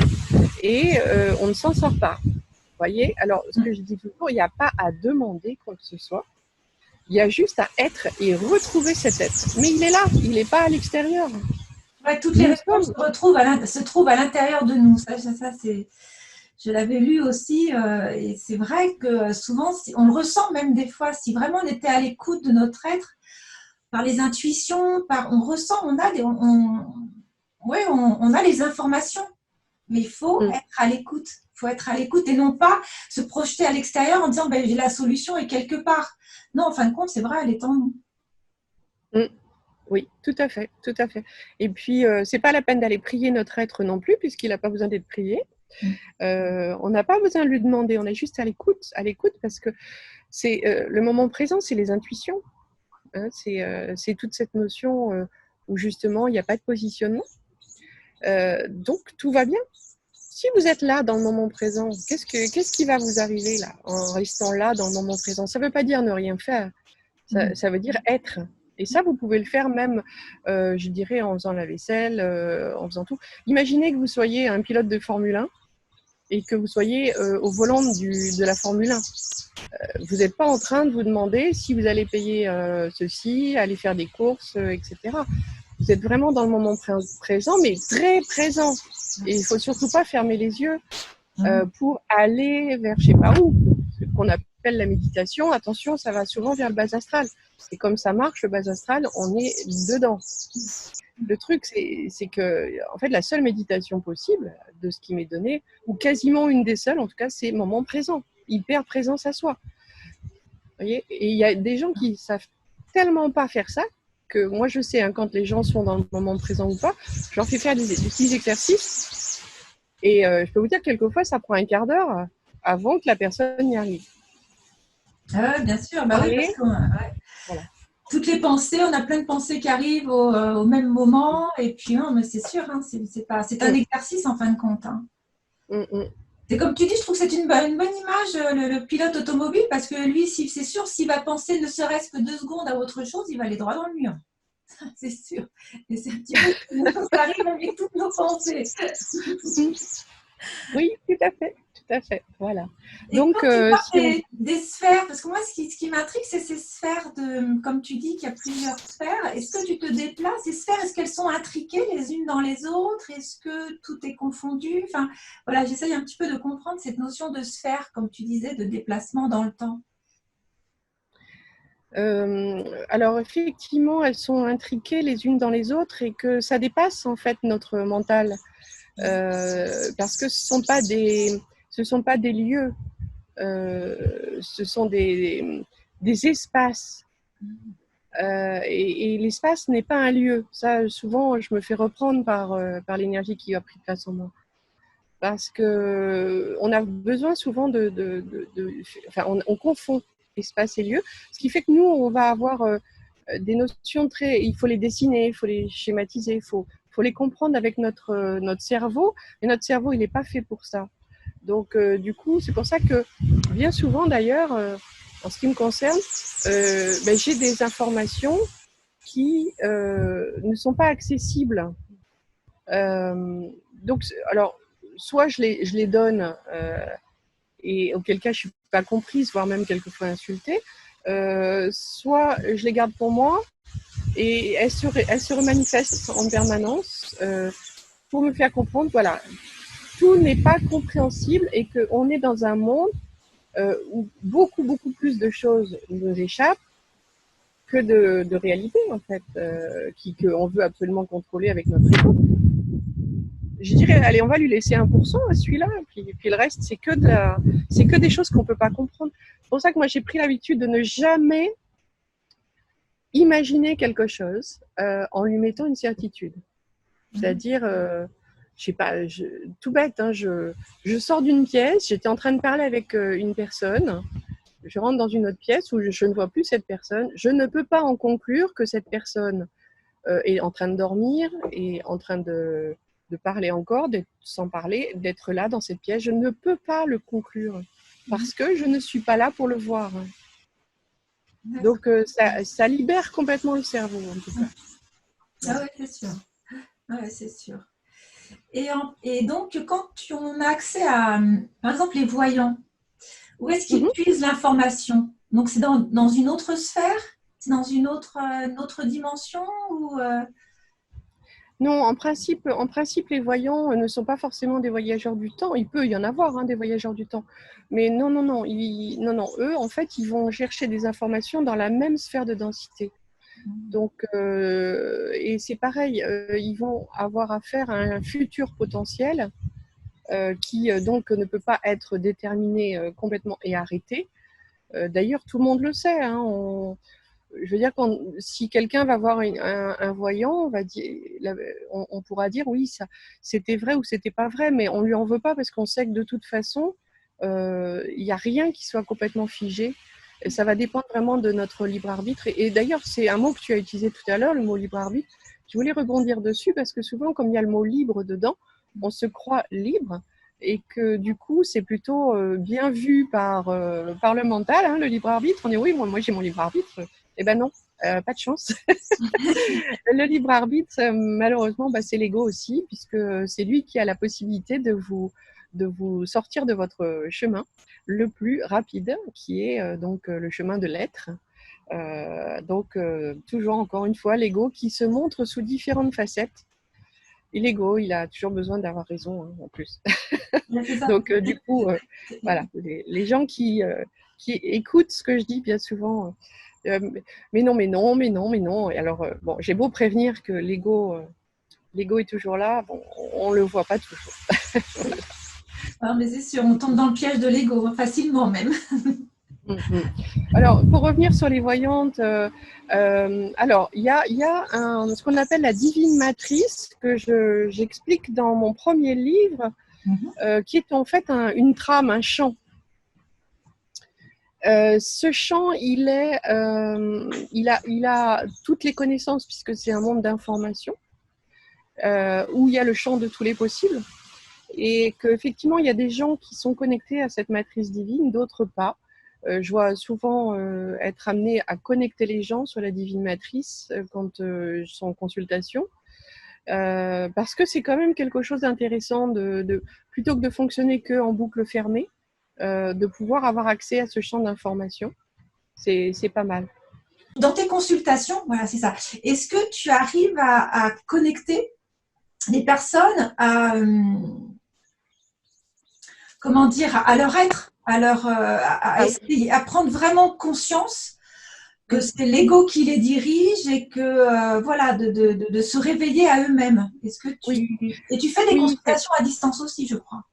et on ne s'en sort pas. Vous voyez? Alors, ce que je dis toujours, il n'y a pas à demander quoi que ce soit. Il y a juste à être et retrouver cet être. Mais il est là, il n'est pas à l'extérieur. Ouais, toutes les réponses se trouvent à l'intérieur de nous. Ça je l'avais lu aussi, et c'est vrai que souvent, on le ressent même des fois, si vraiment on était à l'écoute de notre être, par les intuitions, on ressent, on a les informations, mais il faut être à l'écoute. Il faut être à l'écoute et non pas se projeter à l'extérieur en disant la solution est quelque part. Non, en fin de compte, c'est vrai, elle est en nous. Oui, tout à fait, tout à fait. Et puis, c'est pas la peine d'aller prier notre être non plus, puisqu'il n'a pas besoin d'être prié. On n'a pas besoin de lui demander, on est juste à l'écoute, parce que c'est le moment présent, c'est les intuitions. Hein, c'est toute cette notion où justement il n'y a pas de positionnement. Donc tout va bien. Si vous êtes là dans le moment présent, qu'est-ce qui va vous arriver là en restant là dans le moment présent? Ça ne veut pas dire ne rien faire, ça veut dire être. Et ça, vous pouvez le faire même, je dirais, en faisant la vaisselle, en faisant tout. Imaginez que vous soyez un pilote de Formule 1 et que vous soyez au volant de la Formule 1. Vous n'êtes pas en train de vous demander si vous allez payer ceci, aller faire des courses, etc. Vous êtes vraiment dans le moment présent, mais très présent. Et il ne faut surtout pas fermer les yeux pour aller vers je ne sais pas où, ce qu'on appelle la méditation. Attention, ça va souvent vers le bas astral. Et comme ça marche, le bas astral, on est dedans. Le truc, c'est que, en fait, la seule méditation possible, de ce qui m'est donné, ou quasiment une des seules, en tout cas, c'est moment présent, hyper présence à soi. Vous voyez? Et il y a des gens qui savent tellement pas faire ça, que moi, je sais, quand les gens sont dans le moment présent ou pas, je leur fais faire des petits exercices. Et je peux vous dire, quelquefois, ça prend un quart d'heure avant que la personne y arrive. Ah ouais, bien sûr, oui, parce que voilà. Toutes les pensées, on a plein de pensées qui arrivent au même moment, et puis non, mais c'est sûr, hein, c'est un exercice en fin de compte. Hein. C'est comme tu dis, je trouve que c'est une bonne image, le pilote automobile, parce que lui, c'est sûr, s'il va penser ne serait-ce que 2 secondes à autre chose, il va aller droit dans le mur. C'est sûr. Et c'est un petit peu ça arrive avec toutes nos pensées. Oui, tout à fait. Tout à fait, voilà. Et donc, quand tu parles des sphères, parce que moi, ce qui m'intrigue, c'est ces sphères comme tu dis, qu'il y a plusieurs sphères. Est-ce que tu te déplaces? Ces sphères, est-ce qu'elles sont intriquées les unes dans les autres? Est-ce que tout est confondu? Enfin, voilà, j'essaye un petit peu de comprendre cette notion de sphère, comme tu disais, de déplacement dans le temps. Alors effectivement, elles sont intriquées les unes dans les autres et que ça dépasse en fait notre mental, parce que ce sont pas des lieux, ce sont des espaces. Et l'espace n'est pas un lieu. Ça, souvent, je me fais reprendre par l'énergie qui a pris place en moi. Parce qu'on a besoin souvent enfin, on confond espace et lieu. Ce qui fait que nous, on va avoir des notions très… Il faut les dessiner, il faut les schématiser, faut les comprendre avec notre cerveau. Et notre cerveau, il n'est pas fait pour ça. Donc, du coup, c'est pour ça que, bien souvent d'ailleurs, en ce qui me concerne, j'ai des informations qui ne sont pas accessibles. Donc, alors, soit je les donne, et auquel cas je ne suis pas comprise, voire même quelquefois insultée, soit je les garde pour moi et elles se remanifestent en permanence pour me faire comprendre, voilà, tout n'est pas compréhensible et qu'on est dans un monde où beaucoup, beaucoup plus de choses nous échappent que de réalité, en fait, qu'on veut absolument contrôler avec notre ego. Je dirais, allez, on va lui laisser 1% à celui-là, puis le reste, c'est que des choses qu'on ne peut pas comprendre. C'est pour ça que moi, j'ai pris l'habitude de ne jamais imaginer quelque chose en lui mettant une certitude. C'est-à-dire, je sais pas, tout bête, hein, je sors d'une pièce, j'étais en train de parler avec une personne, je rentre dans une autre pièce où je ne vois plus cette personne, je ne peux pas en conclure que cette personne est en train de dormir et en train de parler encore, sans parler, d'être là dans cette pièce. Je ne peux pas le conclure parce que je ne suis pas là pour le voir. Donc, ça libère complètement le cerveau, en tout cas. Ah oui, c'est sûr. Ouais, c'est sûr. Et donc, quand on a accès à, par exemple, les voyants, où est-ce qu'ils puisent l'information? Donc, c'est dans une autre sphère? C'est dans une autre dimension ou Non, en principe, les voyants ne sont pas forcément des voyageurs du temps. Il peut y en avoir, hein, des voyageurs du temps. Mais non, eux, en fait, ils vont chercher des informations dans la même sphère de densité. Donc, et c'est pareil, ils vont avoir affaire à un futur potentiel qui donc ne peut pas être déterminé complètement et arrêté. D'ailleurs, tout le monde le sait. Hein, je veux dire, si quelqu'un va voir un voyant, on pourra dire oui, ça, c'était vrai ou c'était pas vrai, mais on lui en veut pas parce qu'on sait que de toute façon, il n'y a rien qui soit complètement figé. Et ça va dépendre vraiment de notre libre arbitre. Et d'ailleurs, c'est un mot que tu as utilisé tout à l'heure, le mot libre arbitre. Je voulais rebondir dessus parce que souvent, comme il y a le mot libre dedans, on se croit libre et que du coup, c'est plutôt bien vu par le mental, hein, le libre arbitre. On dit oui, moi j'ai mon libre arbitre. Eh ben non, pas de chance. Le libre arbitre, malheureusement, c'est l'ego aussi, puisque c'est lui qui a la possibilité de vous sortir de votre chemin le plus rapide, qui est donc le chemin de l'être. Donc, toujours encore une fois, l'ego qui se montre sous différentes facettes. Et l'ego, il a toujours besoin d'avoir raison, hein, en plus. Donc, du coup, voilà, les gens qui écoutent ce que je dis bien souvent, mais non. Et alors, bon, j'ai beau prévenir que l'ego est toujours là, bon, on ne le voit pas toujours. Voilà. Ah, mais c'est sûr, on tombe dans le piège de l'ego, facilement même. Alors, pour revenir sur les voyantes, alors, il y a ce qu'on appelle la divine matrice, que j'explique dans mon premier livre, qui est en fait une trame, un champ. Ce champ, il a toutes les connaissances, puisque c'est un monde d'information, où il y a le champ de tous les possibles, et qu'effectivement, il y a des gens qui sont connectés à cette matrice divine, d'autres pas. Je vois souvent être amenée à connecter les gens sur la divine matrice quand je suis en consultation, parce que c'est quand même quelque chose d'intéressant, plutôt que de fonctionner qu'en boucle fermée, de pouvoir avoir accès à ce champ d'information. C'est pas mal. Dans tes consultations, voilà, c'est ça. Est-ce que tu arrives à connecter les personnes à, comment dire, à leur être, à prendre vraiment conscience que c'est l'ego qui les dirige et que voilà, de se réveiller à eux-mêmes. Et tu fais des consultations à distance aussi, je crois.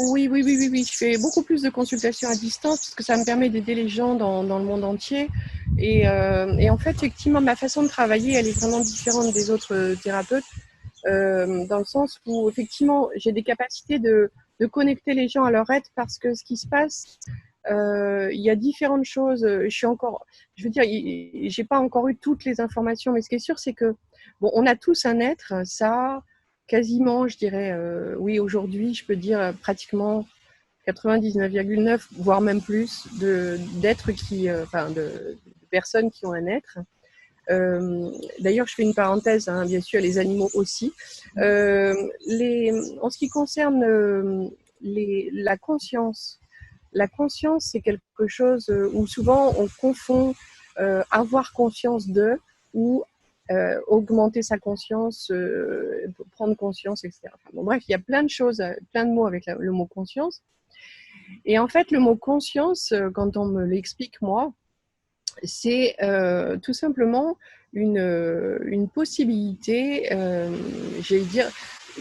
Oui. Je fais beaucoup plus de consultations à distance parce que ça me permet d'aider les gens dans le monde entier. Et en fait, effectivement, ma façon de travailler, elle est vraiment différente des autres thérapeutes, dans le sens où, effectivement, j'ai des capacités de connecter les gens à leur être, parce que ce qui se passe, Il y a différentes choses. Je veux dire, j'ai pas encore eu toutes les informations, mais ce qui est sûr, c'est que bon, on a tous un être, ça, quasiment, je dirais, oui, aujourd'hui, je peux dire pratiquement 99,9, voire même plus, d'êtres enfin, de personnes qui ont un être. D'ailleurs, je fais une parenthèse, hein, bien sûr, les animaux aussi. En ce qui concerne la conscience, c'est quelque chose où souvent on confond avoir conscience de ou augmenter sa conscience, prendre conscience, etc. Enfin, bon, bref, il y a plein de choses, plein de mots avec le mot conscience. Et en fait, le mot conscience, quand on me l'explique, moi, c'est tout simplement une possibilité, j'allais dire,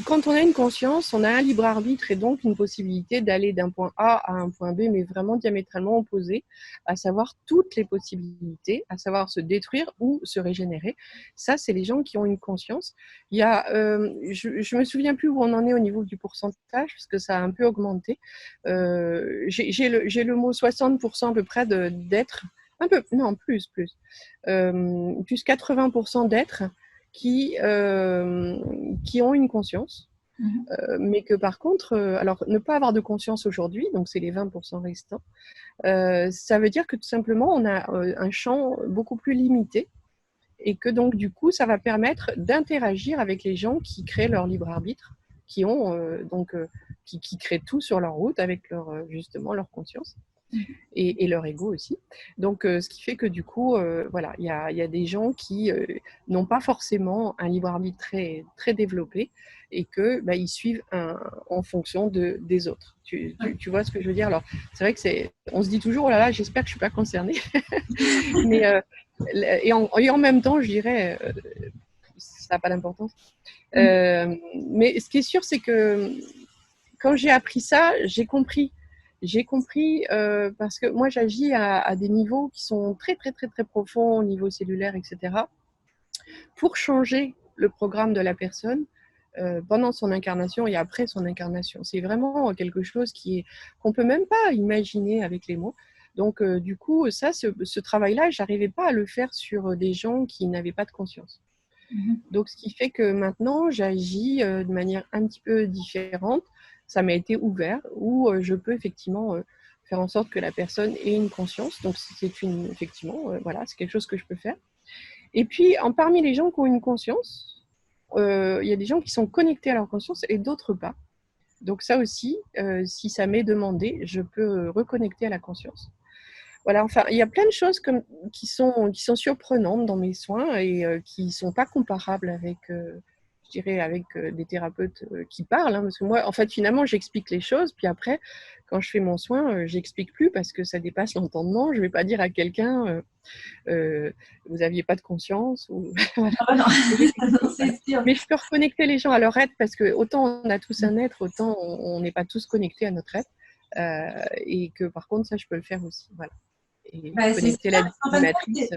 quand on a une conscience, on a un libre arbitre et donc une possibilité d'aller d'un point A à un point B, mais vraiment diamétralement opposé, à savoir toutes les possibilités, à savoir se détruire ou se régénérer. Ça, c'est les gens qui ont une conscience. Il y a, je me souviens plus où on en est au niveau du pourcentage, parce que ça a un peu augmenté. J'ai le mot 60% à peu près d'être. Un peu, non, plus 80% d'êtres qui ont une conscience, mais que par contre, alors ne pas avoir de conscience aujourd'hui, donc c'est les 20% restants, ça veut dire que tout simplement on a un champ beaucoup plus limité et que donc du coup ça va permettre d'interagir avec les gens qui créent leur libre arbitre, qui ont qui créent tout sur leur route avec justement leur conscience. Et leur ego aussi. Donc, ce qui fait que du coup, voilà, il y a des gens qui n'ont pas forcément un libre arbitre très, très développé et que ils suivent en fonction des autres. Tu vois ce que je veux dire? Alors, c'est vrai que on se dit toujours, oh là là, j'espère que je ne suis pas concernée. Mais, et en même temps, je dirais, ça n'a pas d'importance. Mais ce qui est sûr, c'est que quand j'ai appris ça, j'ai compris parce que moi j'agis à des niveaux qui sont très très très très profonds au niveau cellulaire, etc. pour changer le programme de la personne pendant son incarnation et après son incarnation. C'est vraiment quelque chose qu'on peut même pas imaginer avec les mots. Donc du coup, ce travail-là, j'arrivais pas à le faire sur des gens qui n'avaient pas de conscience. Donc ce qui fait que maintenant, j'agis de manière un petit peu différente. Ça m'a été ouvert, où je peux effectivement faire en sorte que la personne ait une conscience. Donc, effectivement, voilà, c'est quelque chose que je peux faire. Et puis, parmi les gens qui ont une conscience, il y a des gens qui sont connectés à leur conscience et d'autres pas. Donc, ça aussi, si ça m'est demandé, je peux reconnecter à la conscience. Voilà, enfin, il y a plein de choses qui sont surprenantes dans mes soins et qui ne sont pas comparables avec je dirais, avec des thérapeutes qui parlent, hein, parce que moi, en fait, finalement, j'explique les choses, puis après, quand je fais mon soin, j'explique plus parce que ça dépasse l'entendement. Je vais pas dire à quelqu'un, vous n'aviez pas de conscience. Ou... Ah non, non, c'est sûr. Mais je peux reconnecter les gens à leur être parce que autant on a tous un être, autant on n'est pas tous connectés à notre être. Et que par contre, ça, je peux le faire aussi. Voilà. Et connecter la matrice.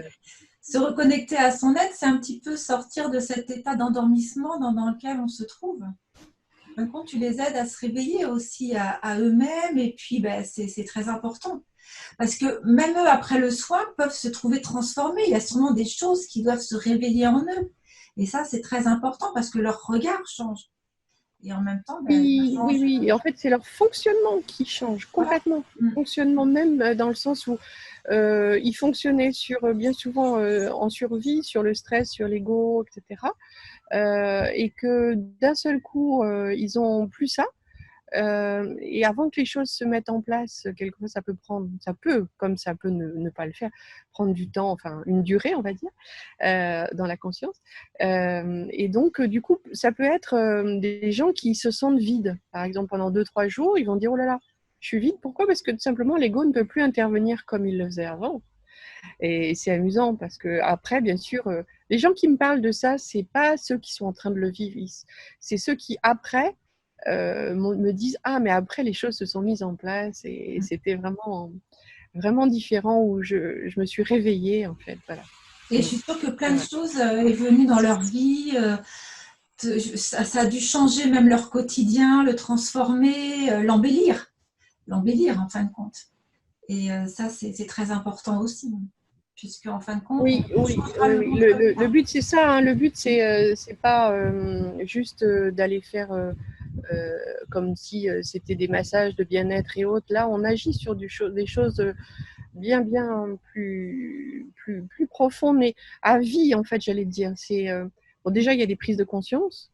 Se reconnecter à son être, c'est un petit peu sortir de cet état d'endormissement dans lequel on se trouve. En fin de compte, tu les aides à se réveiller aussi à eux-mêmes et puis c'est très important. Parce que même eux, après le soin, peuvent se trouver transformés. Il y a sûrement des choses qui doivent se réveiller en eux. Et ça, c'est très important parce que leur regard change. Et en même temps, oui. Et en fait, c'est leur fonctionnement qui change complètement. Voilà. Fonctionnement même dans le sens où ils fonctionnaient bien souvent en survie, sur le stress, sur l'ego, etc. Et que d'un seul coup, ils ont plus ça. Et avant que les choses se mettent en place, quelquefois ça peut, comme ça peut ne pas le faire, prendre du temps, enfin une durée, on va dire, dans la conscience. Et donc, du coup, ça peut être des gens qui se sentent vides. Par exemple, pendant 2-3 jours, ils vont dire, oh là là, je suis vide. Pourquoi? Parce que tout simplement, l'ego ne peut plus intervenir comme il le faisait avant. Et c'est amusant parce que après, bien sûr, les gens qui me parlent de ça, c'est pas ceux qui sont en train de le vivre, c'est ceux qui après me disent ah mais après les choses se sont mises en place et c'était vraiment vraiment différent où je me suis réveillée en fait, voilà. Et je suis sûre que plein de choses est venue dans leur vie. Ça a dû changer même leur quotidien, le transformer, l'embellir en fin de compte. Et ça, c'est très important aussi, puisque en fin de compte, Oui, on oui, changera le monde comme le ça. but c'est ça, hein. Le but c'est pas juste d'aller faire comme si c'était des massages de bien-être et autres. Là, on agit sur des choses bien plus profondes, mais à vie en fait, j'allais te dire. Bon, déjà il y a des prises de conscience,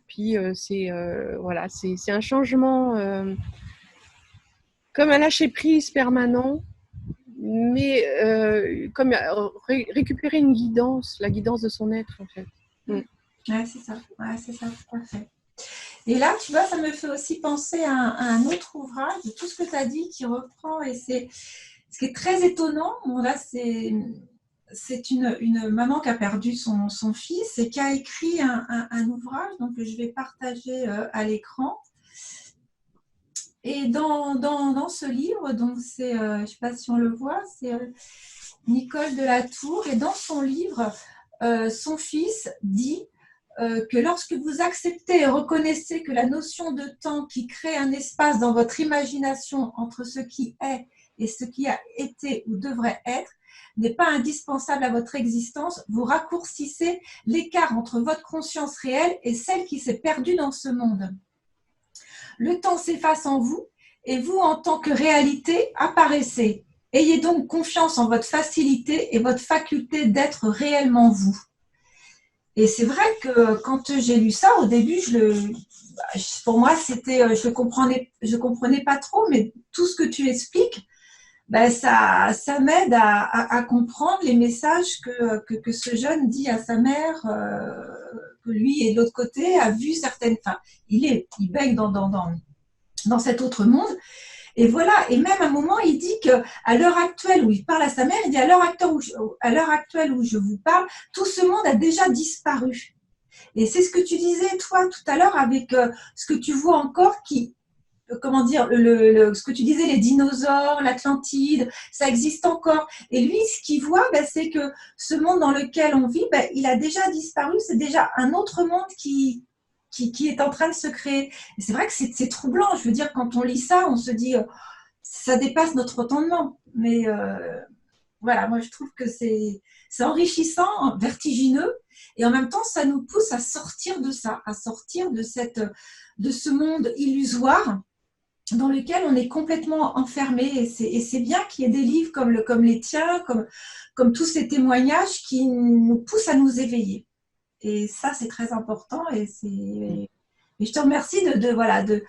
puis voilà, c'est un changement comme un lâcher prise permanent. Mais comme récupérer une guidance, la guidance de son être en fait. Ouais, c'est ça, tout à fait. Et là, tu vois, ça me fait aussi penser à un autre ouvrage, de tout ce que tu as dit, qui reprend, et c'est ce qui est très étonnant. Bon, là, c'est une maman qui a perdu son fils et qui a écrit un ouvrage, donc que je vais partager à l'écran. Et dans ce livre, donc c'est, je ne sais pas si on le voit, c'est Nicole de la Tour, et dans son livre, son fils dit que lorsque vous acceptez et reconnaissez que la notion de temps qui crée un espace dans votre imagination entre ce qui est et ce qui a été ou devrait être n'est pas indispensable à votre existence, vous raccourcissez l'écart entre votre conscience réelle et celle qui s'est perdue dans ce monde. Le temps s'efface en vous et vous, en tant que réalité, apparaissez. Ayez donc confiance en votre facilité et votre faculté d'être réellement vous. Et c'est vrai que quand j'ai lu ça, au début, pour moi, c'était, je comprenais pas trop, mais tout ce que tu expliques, ben ça m'aide à comprendre les messages que ce jeune dit à sa mère, que lui, et de l'autre côté, a vu certaines... Enfin, il baigne dans cet autre monde. Et voilà, et même à un moment, il dit qu'à l'heure actuelle où il parle à sa mère, il dit à l'heure actuelle où je vous parle, tout ce monde a déjà disparu. Et c'est ce que tu disais, toi, tout à l'heure, avec ce que tu vois encore qui, comment dire, ce que tu disais, les dinosaures, l'Atlantide, ça existe encore. Et lui, ce qu'il voit, ben, c'est que ce monde dans lequel on vit, ben, il a déjà disparu. C'est déjà un autre monde qui est en train de se créer. Et c'est vrai que c'est troublant. Je veux dire, quand on lit ça, on se dit, ça dépasse notre entendement. Mais voilà, moi, je trouve que c'est enrichissant, vertigineux. Et en même temps, ça nous pousse à sortir de ça, à sortir de ce monde illusoire dans lequel on est complètement enfermé. Et c'est bien qu'il y ait des livres comme les tiens, comme tous ces témoignages qui nous poussent à nous éveiller. Et ça, c'est très important. Et je te remercie voilà, de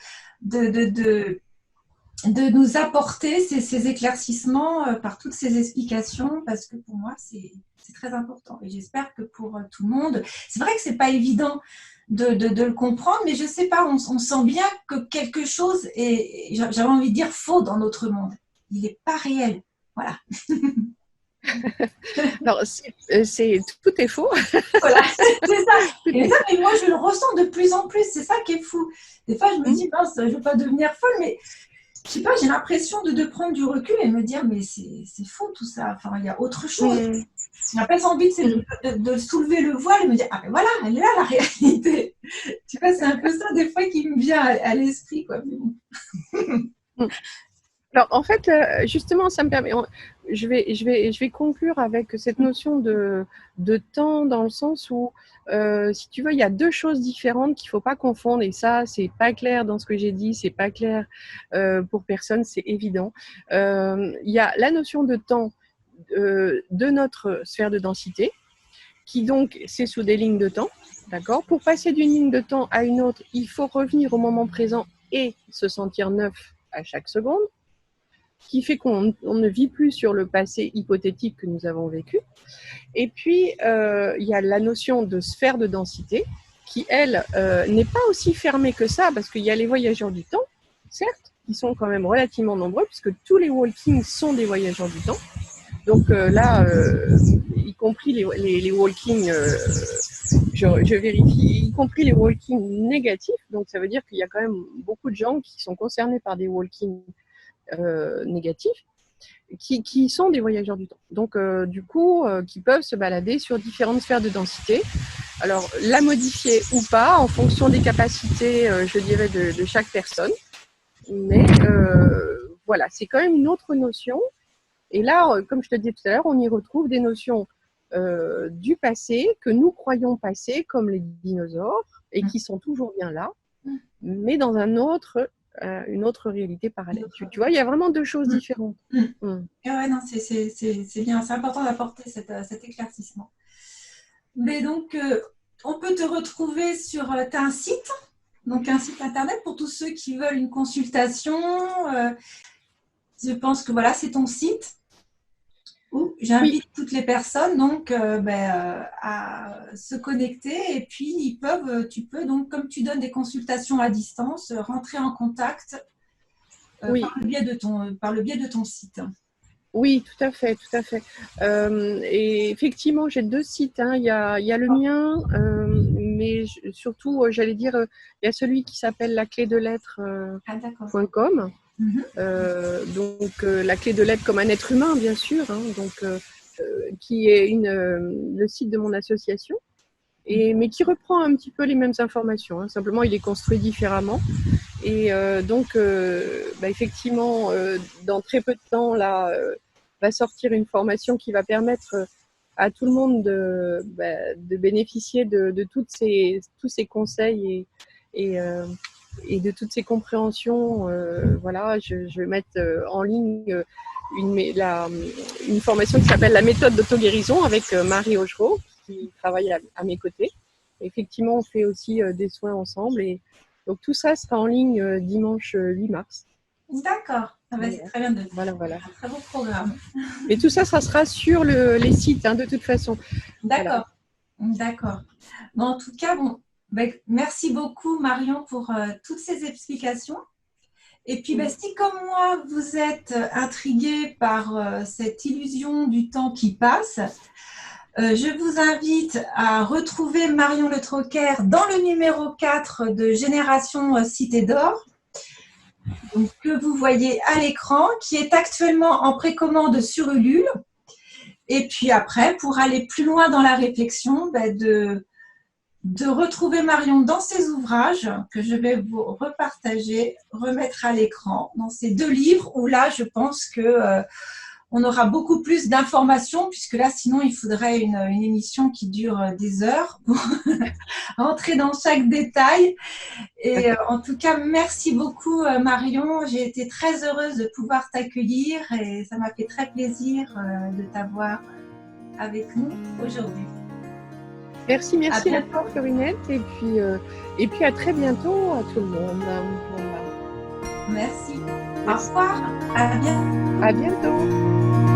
nous apporter ces éclaircissements par toutes ces explications, parce que pour moi, c'est très important. Et j'espère que pour tout le monde, c'est vrai que c'est pas évident de le comprendre, mais je sais pas, on sent bien que quelque chose est, j'avais envie de dire, faux dans notre monde. Il n'est pas réel. Voilà. Alors, tout est faux. Voilà, c'est ça. Et ça, mais moi, je le ressens de plus en plus. C'est ça qui est fou. Des fois, je me dis, mince, je ne veux pas devenir folle, mais je sais pas, j'ai l'impression de prendre du recul et me dire, mais c'est faux tout ça. Enfin, il y a autre chose. On n'a pas envie de soulever le voile et me dire, ah ben voilà, elle est là la réalité. Tu vois, c'est un peu ça des fois qui me vient à l'esprit, quoi. Mais bon. Alors, en fait, justement, ça me permet. Je vais conclure avec cette notion de temps, dans le sens où, si tu veux, il y a deux choses différentes qu'il ne faut pas confondre. Et ça, c'est pas clair dans ce que j'ai dit, c'est pas clair pour personne, c'est évident. Il y a la notion de temps de notre sphère de densité, qui donc, c'est sous des lignes de temps. D'accord ? Pour passer d'une ligne de temps à une autre, il faut revenir au moment présent et se sentir neuf à chaque seconde, qui fait qu'on ne vit plus sur le passé hypothétique que nous avons vécu. Et puis, il y a la notion de sphère de densité, qui, elle, n'est pas aussi fermée que ça, parce qu'il y a les voyageurs du temps, certes, qui sont quand même relativement nombreux, puisque tous les walkings sont des voyageurs du temps. Donc là, y compris les walkings, je vérifie, y compris les walkings négatifs, donc ça veut dire qu'il y a quand même beaucoup de gens qui sont concernés par des walkings négatifs, qui sont des voyageurs du temps. Donc, du coup, qui peuvent se balader sur différentes sphères de densité. Alors, la modifier ou pas, en fonction des capacités, je dirais, de chaque personne. Mais voilà, c'est quand même une autre notion. Et là, comme je te disais tout à l'heure, on y retrouve des notions du passé que nous croyons passées, comme les dinosaures, et qui sont toujours bien là, mais dans une autre réalité parallèle. Tu vois, il y a vraiment deux choses différentes. Ouais, non, c'est bien, c'est important d'apporter cet éclaircissement. Mais donc, on peut te retrouver sur t'as un site, donc un site internet pour tous ceux qui veulent une consultation. Je pense que voilà, c'est ton site où j'invite toutes les personnes donc à se connecter et puis tu peux donc, comme tu donnes des consultations à distance, rentrer en contact par le biais de ton site. Oui, tout à fait, tout à fait. Et effectivement, j'ai deux sites. Hein. Il y a le mien, mais surtout, j'allais dire, il y a celui qui s'appelle la clé de lettres.com. Donc, la clé de lettres comme un être humain, bien sûr. Hein, donc, qui est le site de mon association. Mais qui reprend un petit peu les mêmes informations. Hein. Simplement, il est construit différemment. Et donc, effectivement, dans très peu de temps, là, va sortir une formation qui va permettre à tout le monde de bénéficier de tous ces conseils et de toutes ces compréhensions. Voilà, je vais mettre en ligne une formation qui s'appelle la méthode d'auto-guérison avec Marie Augereau, qui travaille à mes côtés. Effectivement, on fait aussi des soins ensemble. Et donc, tout ça sera en ligne dimanche 8 mars. D'accord. C'est très bien. Voilà. Un très beau programme. Et tout ça, ça sera sur les sites, hein, de toute façon. D'accord. Voilà. D'accord. Bon, en tout cas, merci beaucoup, Marion, pour toutes ces explications. Et puis, si comme moi, vous êtes intrigué par cette illusion du temps qui passe, je vous invite à retrouver Marion Le Troquer dans le numéro 4 de Génération Cité d'Or, donc, que vous voyez à l'écran, qui est actuellement en précommande sur Ulule. Et puis après, pour aller plus loin dans la réflexion, de retrouver Marion dans ses ouvrages que je vais vous repartager, remettre à l'écran, dans ces deux livres où là, je pense que on aura beaucoup plus d'informations, puisque là, sinon, il faudrait une émission qui dure des heures pour rentrer dans chaque détail. Et en tout cas, merci beaucoup, Marion. J'ai été très heureuse de pouvoir t'accueillir et ça m'a fait très plaisir de t'avoir avec nous aujourd'hui. Merci à toi, Florinette. Et puis à très bientôt à tout le monde. Merci. Au revoir. À bientôt. À bientôt.